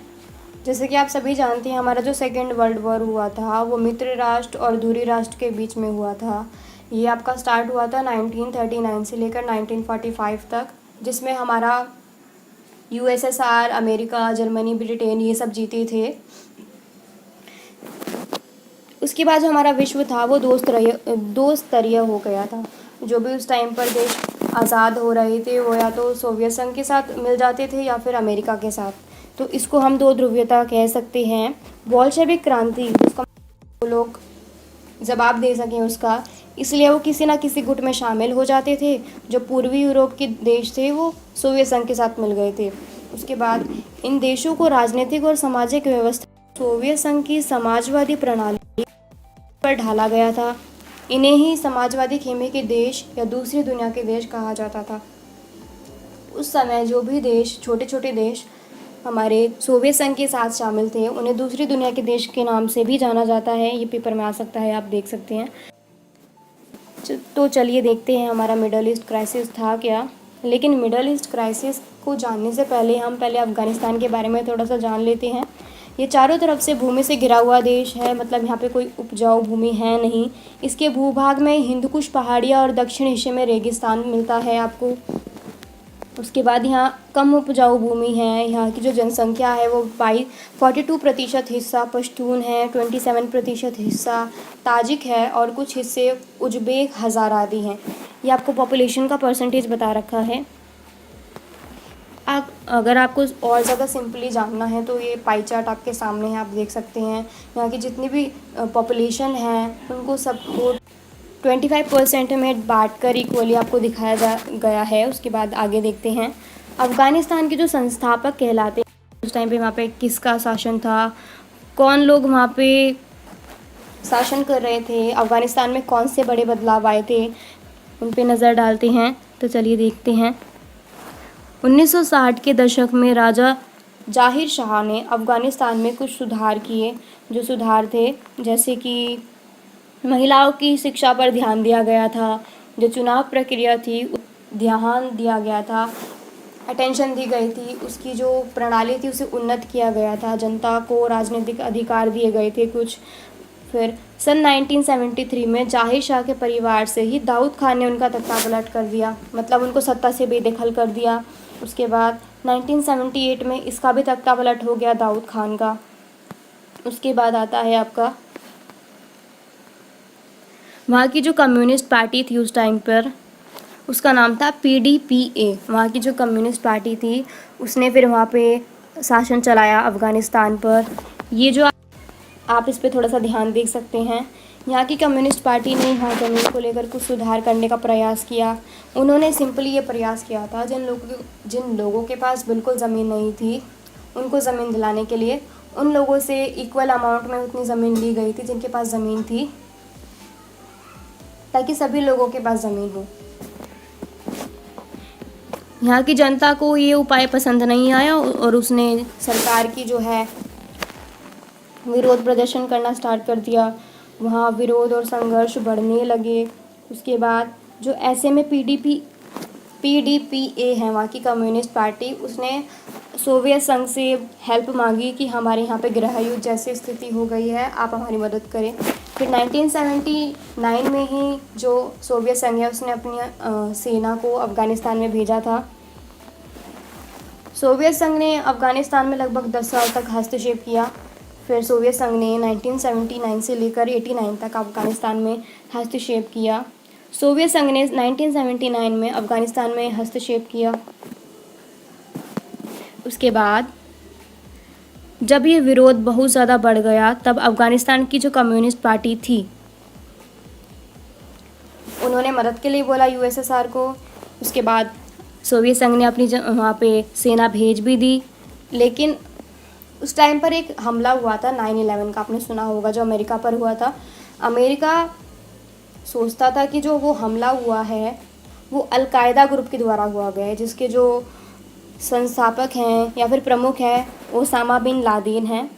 जैसे कि आप सभी जानते हैं, हमारा जो सेकेंड वर्ल्ड वॉर हुआ था वो मित्र राष्ट्र और दूरी राष्ट्र के बीच में हुआ था। ये आपका स्टार्ट हुआ था 1939 से लेकर 1945 तक, जिसमें हमारा यूएसएसआर, अमेरिका, जर्मनी, ब्रिटेन ये सब जीते थे। उसके बाद जो हमारा विश्व था वो दो स्तरीय हो गया था। जो भी उस टाइम पर देश आज़ाद हो रहे थे वो या तो सोवियत संघ के साथ मिल जाते थे या फिर अमेरिका के साथ, तो इसको हम दो ध्रुवीयता कह सकते हैं। बोल्शेविक क्रांति जिसका वो लोग जवाब दे सकें उसका, इसलिए वो किसी ना किसी गुट में शामिल हो जाते थे। जो पूर्वी यूरोप के देश थे वो सोवियत संघ के साथ मिल गए थे। उसके बाद इन देशों को राजनीतिक और सामाजिक व्यवस्था सोवियत संघ की समाजवादी प्रणाली पर ढाला गया था। इन्हें ही समाजवादी खेमे के देश या दूसरी दुनिया के देश कहा जाता था। उस समय जो भी देश, छोटे छोटे देश हमारे सोवियत संघ के साथ शामिल थे, उन्हें दूसरी दुनिया के देश के नाम से भी जाना जाता है। ये पेपर में आ सकता है, आप देख सकते हैं। तो चलिए देखते हैं हमारा मिडल ईस्ट क्राइसिस था क्या। लेकिन मिडल ईस्ट क्राइसिस को जानने से पहले हम अफ़गानिस्तान के बारे में थोड़ा सा जान लेते हैं। ये चारों तरफ से भूमि से घिरा हुआ देश है, मतलब यहाँ पे कोई उपजाऊ भूमि है नहीं। इसके भूभाग में हिंदुकुश पहाड़ियाँ और दक्षिण हिस्से में रेगिस्तान मिलता है आपको। उसके बाद यहाँ कम उपजाऊ भूमि है। यहाँ की जो जनसंख्या है वो 42% हिस्सा पश्तून है, 27% हिस्सा ताजिक है और कुछ हिस्से उज़्बेक, हज़ारादी हैं। ये आपको पॉपुलेशन का परसेंटेज बता रखा है। अगर आपको और ज़्यादा सिंपली जानना है तो ये पाई चार्ट आपके सामने है, आप देख सकते हैं। यहाँ की जितनी भी पॉपुलेशन है उनको सबको 25% में बांटकर इक्वली आपको दिखाया गया है। उसके बाद आगे देखते हैं अफ़गानिस्तान के जो संस्थापक कहलाते हैं, उस टाइम पे वहाँ पे किसका शासन था, कौन लोग वहाँ पे शासन कर रहे थे, अफ़गानिस्तान में कौन से बड़े बदलाव आए थे, उन पे नज़र डालते हैं। तो चलिए देखते हैं। 1960 के दशक में राजा जाहिर शाह ने अफ़गानिस्तान में कुछ सुधार किए। जो सुधार थे जैसे कि महिलाओं की शिक्षा पर ध्यान दिया गया था, जो चुनाव प्रक्रिया थी ध्यान दिया गया था, अटेंशन दी गई थी, उसकी जो प्रणाली थी उसे उन्नत किया गया था, जनता को राजनीतिक अधिकार दिए गए थे कुछ। फिर सन 1973 में जाहिर शाह के परिवार से ही दाऊद खान ने उनका तख्तापलट कर दिया, मतलब उनको सत्ता से बेदखल कर दिया। उसके बाद 1978 में इसका भी तख्तापलट हो गया दाऊद खान का। उसके बाद आता है आपका वहाँ की जो कम्युनिस्ट पार्टी थी उस टाइम पर, उसका नाम था PDPA। वहाँ की जो कम्युनिस्ट पार्टी थी उसने फिर वहाँ पे शासन चलाया अफ़गानिस्तान पर। ये जो आप इस पे थोड़ा सा ध्यान दे सकते हैं। यहाँ की कम्युनिस्ट पार्टी ने यहाँ ज़मीन को लेकर कुछ सुधार करने का प्रयास किया। उन्होंने सिंपली ये प्रयास किया था जिन लोगों के पास बिल्कुल ज़मीन नहीं थी उनको ज़मीन दिलाने के लिए उन लोगों से इक्वल अमाउंट में उतनी ज़मीन ली गई थी जिनके पास ज़मीन थी, ताकि सभी लोगों के पास ज़मीन हो। यहाँ की जनता को ये उपाय पसंद नहीं आया और उसने सरकार की जो है विरोध प्रदर्शन करना स्टार्ट कर दिया। वहाँ विरोध और संघर्ष बढ़ने लगे। उसके बाद जो ऐसे में PDPA है वहाँ की कम्युनिस्ट पार्टी, उसने सोवियत संघ से हेल्प मांगी कि हमारे यहाँ पे गृह युद्ध जैसी स्थिति हो गई है, आप हमारी मदद करें। फिर 1979 में ही जो सोवियत संघ है उसने अपनी सेना को अफ़गानिस्तान में भेजा था। सोवियत संघ ने अफ़गानिस्तान में लगभग 10 साल तक हस्तक्षेप किया। फिर सोवियत संघ ने 1979 से लेकर 89 तक अफ़गानिस्तान में हस्तक्षेप किया। सोवियत संघ ने 1979 में अफ़गानिस्तान में हस्तक्षेप किया। उसके बाद जब ये विरोध बहुत ज़्यादा बढ़ गया तब अफ़गानिस्तान की जो कम्युनिस्ट पार्टी थी उन्होंने मदद के लिए बोला यूएसएसआर को। उसके बाद सोवियत संघ ने अपनी वहाँ पे सेना भेज भी दी, लेकिन उस टाइम पर एक हमला हुआ था 9/11 का, आपने सुना होगा, जो अमेरिका पर हुआ था। अमेरिका सोचता था कि जो वो हमला हुआ है वो अल-कायदा ग्रुप के द्वारा हुआ गया है, जिसके जो संस्थापक हैं या फिर प्रमुख हैं ओसामा बिन लादेन हैं।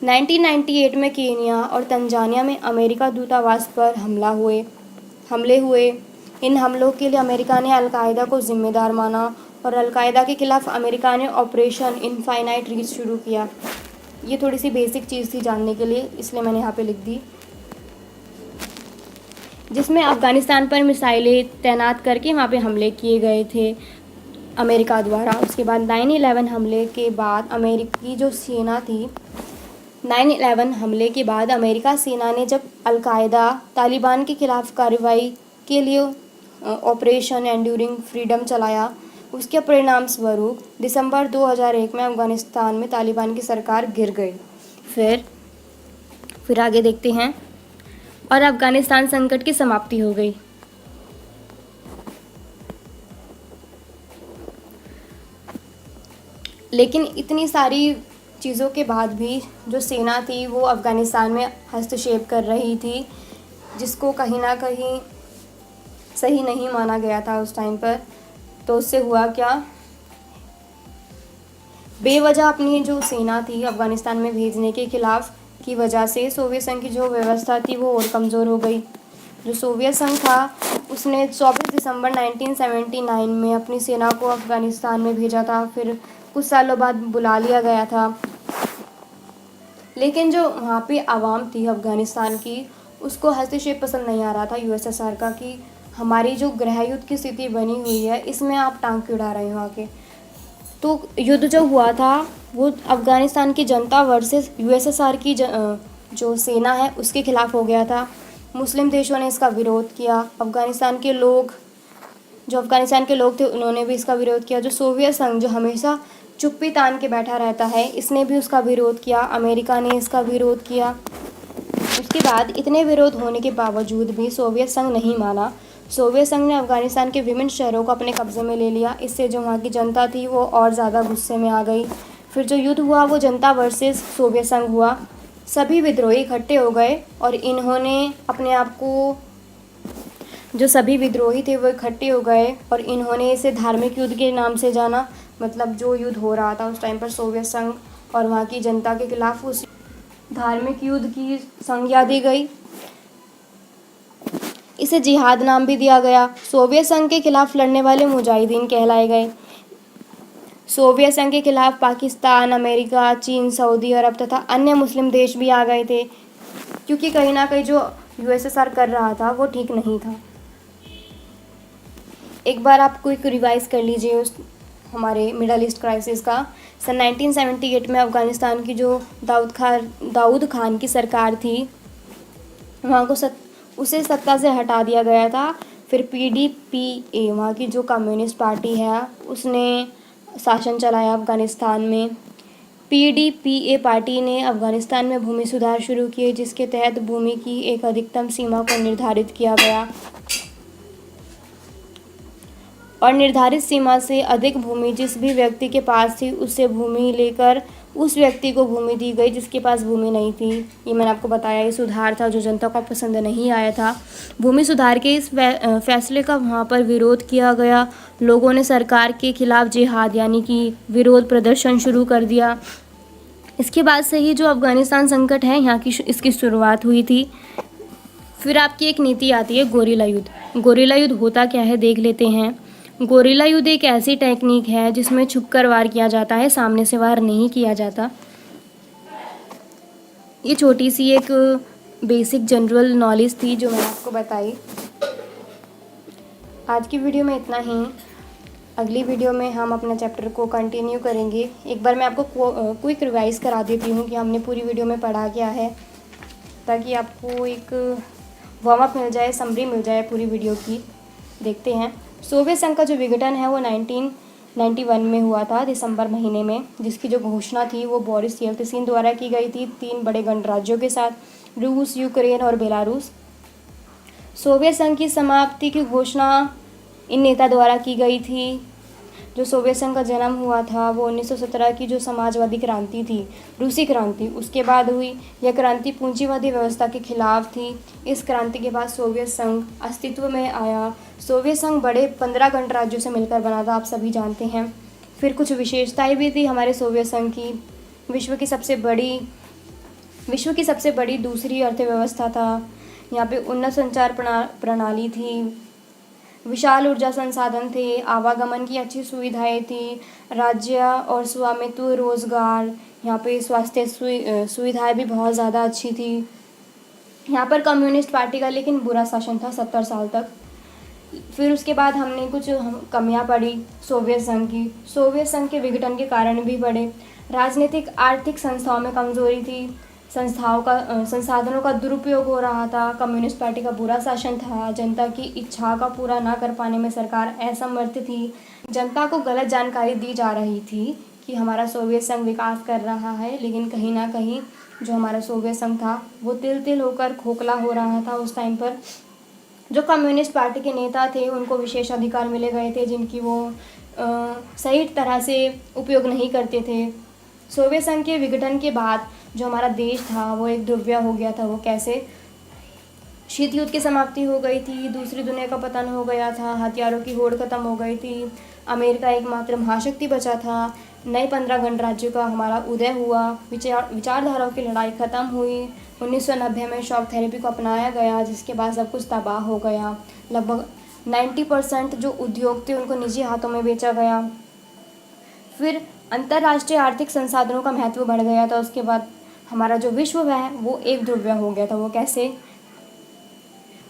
1998 में केन्या और तंजानिया में अमेरिका दूतावास पर हमले हुए। इन हमलों के लिए अमेरिका ने अल-कायदा को जिम्मेदार माना और अल-कायदा के खिलाफ अमेरिका ने ऑपरेशन इनफाइनाइट रीच शुरू किया। ये थोड़ी सी बेसिक चीज़ थी जानने के लिए, इसलिए मैंने यहाँ पे लिख दी, जिसमें अफ़गानिस्तान पर मिसाइलें तैनात करके वहाँ पे हमले किए गए थे अमेरिका द्वारा। उसके बाद 9/11 हमले के बाद अमेरिकी जो सेना थी, 9/11 हमले के बाद अमेरिका सेना ने जब अल-कायदा तालिबान के खिलाफ कार्रवाई के लिए ऑपरेशन एंड्यूरिंग फ्रीडम चलाया, उसके परिणाम स्वरूप दिसंबर 2001 में अफ़गानिस्तान में तालिबान की सरकार गिर गई। फिर आगे देखते हैं, और अफ़गानिस्तान संकट की समाप्ति हो गई। लेकिन इतनी सारी चीज़ों के बाद भी जो सेना थी वो अफ़गानिस्तान में हस्तक्षेप कर रही थी, जिसको कहीं ना कहीं सही नहीं माना गया था उस टाइम पर। तो उससे हुआ क्या, बेवजह अपनी जो सेना थी अफ़गानिस्तान में भेजने के खिलाफ की वजह से सोवियत संघ की जो व्यवस्था थी वो और कमज़ोर हो गई। जो सोवियत संघ था उसने 24 दिसंबर 1979 में अपनी सेना को अफ़गानिस्तान में भेजा था। फिर कुछ सालों बाद बुला लिया गया था, लेकिन जो वहाँ पे आवाम थी अफ़गानिस्तान की, उसको हस्तक्षेप पसंद नहीं आ रहा था यूएसएसआर का, कि हमारी जो गृह युद्ध की स्थिति बनी हुई है इसमें आप टांग क्यों उड़ा रहे हो आके। तो युद्ध जो हुआ था वो अफ़गानिस्तान की जनता वर्सेस यूएसएसआर की जो सेना है उसके खिलाफ हो गया था। मुस्लिम देशों ने इसका विरोध किया, अफ़गानिस्तान के लोग थे उन्होंने भी इसका विरोध किया। जो सोवियत संघ जो हमेशा चुप्पी तान के बैठा रहता है, इसने भी उसका विरोध किया, अमेरिका ने इसका विरोध किया। उसके बाद इतने विरोध होने के बावजूद भी सोवियत संघ नहीं माना। सोवियत संघ ने अफ़गानिस्तान के विभिन्न शहरों को अपने कब्ज़े में ले लिया। इससे जो वहाँ की जनता थी वो और ज़्यादा गुस्से में आ गई। फिर जो युद्ध हुआ वो जनता वर्सेस सोवियत संघ हुआ। सभी विद्रोही इकट्ठे हो गए और इन्होंने अपने आप को, जो सभी विद्रोही थे वो इकट्ठे हो गए और इन्होंने इसे धार्मिक युद्ध के नाम से जाना। मतलब जो युद्ध हो रहा था उस टाइम पर सोवियत संघ और वहाँ की जनता के खिलाफ, उस धार्मिक युद्ध की संज्ञा दी गई। इसे जिहाद नाम भी दिया गया। सोवियत संघ के खिलाफ लड़ने वाले मुजाहिदीन कहलाए गए। सोवियत संघ के खिलाफ पाकिस्तान, अमेरिका, चीन, सऊदी अरब तथा अन्य मुस्लिम देश भी आ गए थे, क्योंकि कहीं ना कहीं जो यूएसएसआर कर रहा था वो ठीक नहीं था। एक बार आप क्विक रिवाइज कर लीजिए उस हमारे मिडल ईस्ट क्राइसिस का। सन 1978 में अफ़गानिस्तान की जो दाऊद खान की सरकार थी, वहाँ को उसे सत्ता से हटा दिया गया था। फिर PDPA, वहाँ की जो कम्युनिस्ट पार्टी है, उसने शासन चलाया अफ़गानिस्तान में। PDPA पार्टी ने अफ़गानिस्तान में भूमि सुधार शुरू किए, जिसके तहत भूमि की एक अधिकतम सीमा को निर्धारित किया गया और निर्धारित सीमा से अधिक भूमि जिस भी व्यक्ति के पास थी उससे भूमि लेकर उस व्यक्ति को भूमि दी गई जिसके पास भूमि नहीं थी। ये मैंने आपको बताया, ये सुधार था जो जनता को पसंद नहीं आया था। भूमि सुधार के इस फैसले का वहाँ पर विरोध किया गया। लोगों ने सरकार के खिलाफ जिहाद यानी कि विरोध प्रदर्शन शुरू कर दिया। इसके बाद से ही जो अफ़गानिस्तान संकट है यहाँ की इसकी शुरुआत हुई थी। फिर आपकी एक नीति आती है गोरिल्ला युद्ध। गोरिल्ला युद्ध होता क्या है देख लेते हैं। गोरिल्ला युद्ध एक ऐसी टेक्निक है जिसमें छुपकर वार किया जाता है, सामने से वार नहीं किया जाता। ये छोटी सी एक बेसिक जनरल नॉलेज थी जो मैंने आपको बताई। आज की वीडियो में इतना ही। अगली वीडियो में हम अपना चैप्टर को कंटिन्यू करेंगे। एक बार मैं आपको क्विक रिवाइज करा देती हूँ कि हमने पूरी वीडियो में पढ़ा क्या है, ताकि आपको एक वार्म अप मिल जाए, समरी मिल जाए पूरी वीडियो की। देखते हैं। सोवियत संघ का जो विघटन है वो 1991 में हुआ था दिसंबर महीने में, जिसकी जो घोषणा थी वो बोरिस येल्त्सिन द्वारा की गई थी 3 बड़े गणराज्यों के साथ, रूस, यूक्रेन और बेलारूस। सोवियत संघ की समाप्ति की घोषणा इन नेता द्वारा की गई थी। जो सोवियत संघ का जन्म हुआ था वो 1917 की जो समाजवादी क्रांति थी, रूसी क्रांति, उसके बाद हुई। यह क्रांति पूंजीवादी व्यवस्था के खिलाफ थी। इस क्रांति के बाद सोवियत संघ अस्तित्व में आया। सोवियत संघ बड़े 15 गणराज्यों से मिलकर बना था, आप सभी जानते हैं। फिर कुछ विशेषताएं भी थी हमारे सोवियत संघ की। विश्व की सबसे बड़ी दूसरी अर्थव्यवस्था था। यहाँ पे उन्नत संचार प्रणाली थी, विशाल ऊर्जा संसाधन थे, आवागमन की अच्छी सुविधाएं थी, राज्य और स्वामित्व, रोजगार, यहाँ पे स्वास्थ्य सुविधाएं भी बहुत ज़्यादा अच्छी थी। यहाँ पर कम्युनिस्ट पार्टी का लेकिन बुरा शासन था 70 साल तक। फिर उसके बाद हमने कुछ कमियां पड़ी सोवियत संघ की। सोवियत संघ के विघटन के कारण भी बढ़े। राजनीतिक आर्थिक संस्थाओं में कमजोरी थी, संसाधनों का दुरुपयोग हो रहा था, कम्युनिस्ट पार्टी का बुरा शासन था, जनता की इच्छा का पूरा ना कर पाने में सरकार असमर्थ थी, जनता को गलत जानकारी दी जा रही थी कि हमारा सोवियत संघ विकास कर रहा है, लेकिन कहीं ना कहीं जो हमारा सोवियत संघ था वो तिल तिल होकर खोखला हो रहा था। उस टाइम पर जो कम्युनिस्ट पार्टी के नेता थे उनको विशेष अधिकार मिले गए थे, जिनकी वो सही तरह से उपयोग नहीं करते थे। सोवियत संघ के विघटन के बाद जो हमारा देश था वो एक ध्रुवीय हो गया था। वो कैसे? शीत युद्ध की समाप्ति हो गई थी, दूसरी दुनिया का पतन हो गया था, हथियारों की होड़ खत्म हो गई थी, अमेरिका एकमात्र महाशक्ति बचा था, नए 15 गणराज्यों का हमारा उदय हुआ, विचारधाराओं की लड़ाई खत्म हुई। 1990 में शॉक थेरेपी को अपनाया गया, जिसके बाद सब कुछ तबाह हो गया। लगभग 90% जो उद्योग थे उनको निजी हाथों में बेचा गया। फिर अंतर्राष्ट्रीय आर्थिक संसाधनों का महत्व बढ़ गया था। उसके बाद हमारा जो विश्व है वो एक ध्रुवीय हो गया था। वो कैसे?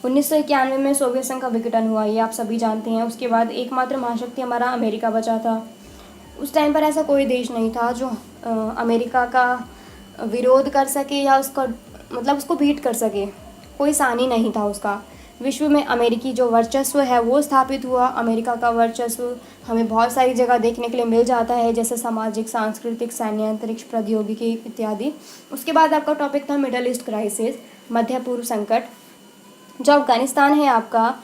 1991 में सोवियत संघ का विघटन हुआ, ये आप सभी जानते हैं। उसके बाद एकमात्र महाशक्ति हमारा अमेरिका बचा था। उस टाइम पर ऐसा कोई देश नहीं था जो अमेरिका का विरोध कर सके या उसको बीट कर सके। कोई सानी नहीं था उसका। विश्व में अमेरिकी जो वर्चस्व है वो स्थापित हुआ। अमेरिका का वर्चस्व हमें बहुत सारी जगह देखने के लिए मिल जाता है, जैसे सामाजिक, सांस्कृतिक, सैन्य, अंतरिक्ष प्रौद्योगिकी इत्यादि। उसके बाद आपका टॉपिक था मिडल ईस्ट क्राइसिस, मध्य पूर्व संकट। जो अफगानिस्तान है आपका,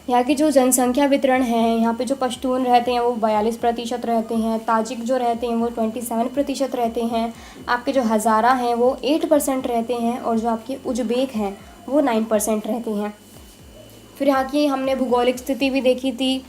यहाँ की जो जनसंख्या वितरण है, यहाँ पे जो पश्तून रहते हैं वो 42% रहते हैं, ताजिक जो रहते हैं वो 27% रहते हैं, आपके जो हज़ारा हैं वो 8% रहते हैं, और जो आपके उज़्बेक हैं वो 9% रहते हैं। फिर यहाँ की हमने भूगोलिक स्थिति भी देखी थी।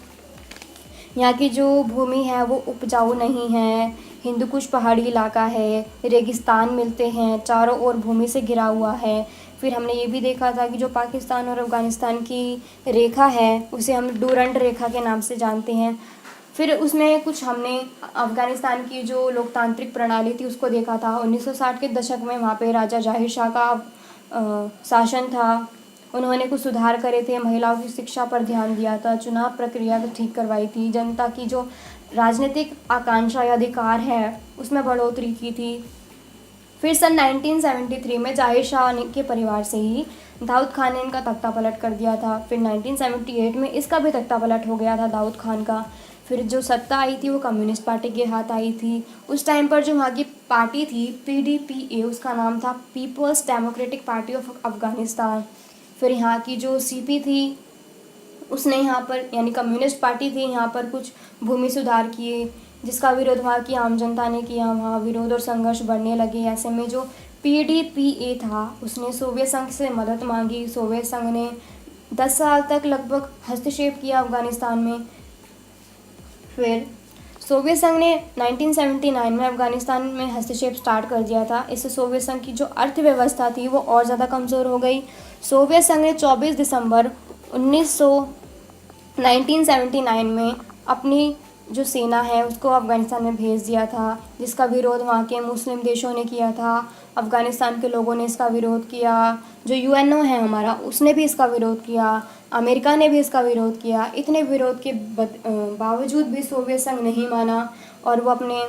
यहाँ की जो भूमि है वो उपजाऊ नहीं है, हिंदू कुश पहाड़ी इलाका है, रेगिस्तान मिलते हैं, चारों ओर भूमि से घिरा हुआ है। फिर हमने ये भी देखा था कि जो पाकिस्तान और अफ़गानिस्तान की रेखा है उसे हम डूरंड रेखा के नाम से जानते हैं। फिर उसमें कुछ हमने अफ़गानिस्तान की जो लोकतांत्रिक प्रणाली थी उसको देखा था। 1960 के दशक में वहाँ पे राजा जाहिर शाह का शासन था। उन्होंने कुछ सुधार करे थे, महिलाओं की शिक्षा पर ध्यान दिया था, चुनाव प्रक्रिया को ठीक करवाई थी, जनता की जो राजनीतिक आकांक्षा या अधिकार है उसमें बढ़ोतरी की थी। फिर सन 1973 में जाहिर शाह के परिवार से ही दाऊद खान ने इनका तख्ता पलट कर दिया था। फिर 1978 में इसका भी तख्ता पलट हो गया था दाऊद खान का। फिर जो सत्ता आई थी वो कम्युनिस्ट पार्टी के हाथ आई थी। उस टाइम पर जो वहाँ की पार्टी थी PDPA, उसका नाम था people's democratic party of Afghanistan. फिर यहाँ की जो CP थी उसने यहाँ पर, यानी कम्युनिस्ट पार्टी थी, यहाँ पर कुछ भूमि सुधार किए, जिसका विरोध वहाँ की आम जनता ने किया। वहाँ विरोध और संघर्ष बढ़ने लगे। ऐसे में जो PDPA था उसने सोवियत संघ से मदद मांगी। सोवियत संघ ने 10 साल तक लगभग हस्तक्षेप किया अफ़गानिस्तान में। फिर सोवियत संघ ने 1979 में अफ़गानिस्तान में हस्तक्षेप स्टार्ट कर दिया था। इससे सोवियत संघ की जो अर्थव्यवस्था थी वो और ज़्यादा कमज़ोर हो गई। सोवियत संघ ने 24 दिसंबर 1979 में अपनी जो सेना है उसको अफ़गानिस्तान में भेज दिया था, जिसका विरोध वहाँ के मुस्लिम देशों ने किया था। अफ़गानिस्तान के लोगों ने इसका विरोध किया। जो UNO है हमारा उसने भी इसका विरोध किया, अमेरिका ने भी इसका विरोध किया। इतने विरोध के बावजूद भी सोवियत संघ नहीं माना और वो अपने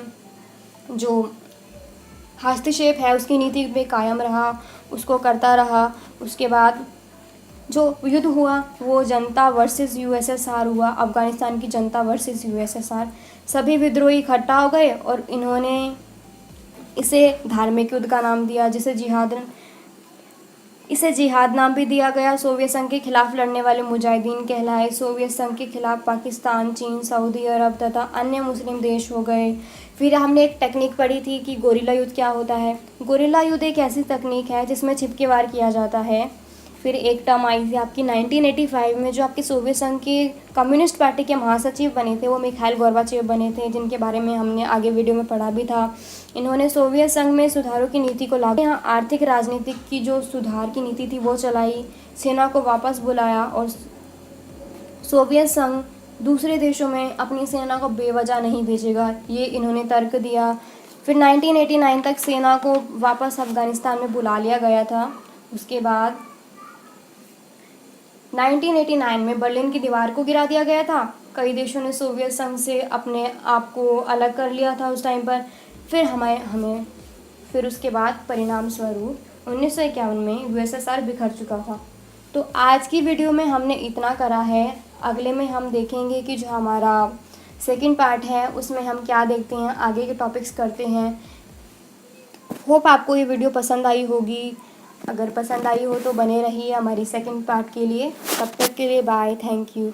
जो हस्तक्षेप है उसकी नीति पे कायम रहा, उसको करता रहा। उसके बाद जो युद्ध हुआ वो जनता वर्सेस यूएसएसआर हुआ, अफ़गानिस्तान की जनता वर्सेस यूएसएसआर। सभी विद्रोही इकट्ठा हो गए और इन्होंने इसे धार्मिक युद्ध का नाम दिया, इसे जिहाद नाम भी दिया गया। सोवियत संघ के खिलाफ लड़ने वाले मुजाहिदीन कहलाए। सोवियत संघ के खिलाफ पाकिस्तान, चीन, सऊदी अरब तथा अन्य मुस्लिम देश हो गए। फिर हमने एक टेक्निक पढ़ी थी कि गोरिल्ला युद्ध क्या होता है। गोरिल्ला युद्ध एक ऐसी तकनीक है जिसमें छिपके वार किया जाता है। फिर एक टर्म आई थी आपकी 1985 में, जो आपके सोवियत संघ के कम्युनिस्ट पार्टी के महासचिव बने थे वो मिखाइल गोर्बाचेव बने थे, जिनके बारे में हमने आगे वीडियो में पढ़ा भी था। इन्होंने सोवियत संघ में सुधारों की नीति को लागू, यहाँ आर्थिक राजनीतिक की जो सुधार की नीति थी वो चलाई, सेना को वापस बुलाया और सोवियत संघ दूसरे देशों में अपनी सेना को बेवजह नहीं भेजेगा, ये इन्होंने तर्क दिया। फिर 1989 तक सेना को वापस अफ़गानिस्तान में बुला लिया गया था। उसके बाद 1989 में बर्लिन की दीवार को गिरा दिया गया था। कई देशों ने सोवियत संघ से अपने आप को अलग कर लिया था उस टाइम पर। फिर उसके बाद परिणाम स्वरूप 1951 में यूएसएसआर बिखर चुका था। तो आज की वीडियो में हमने इतना करा है। अगले में हम देखेंगे कि जो हमारा सेकंड पार्ट है उसमें हम क्या देखते हैं, आगे के टॉपिक्स करते हैं। होप आपको ये वीडियो पसंद आई होगी। अगर पसंद आई हो तो बने रहिए हमारी सेकंड पार्ट के लिए। तब तक के लिए बाय, थैंक यू।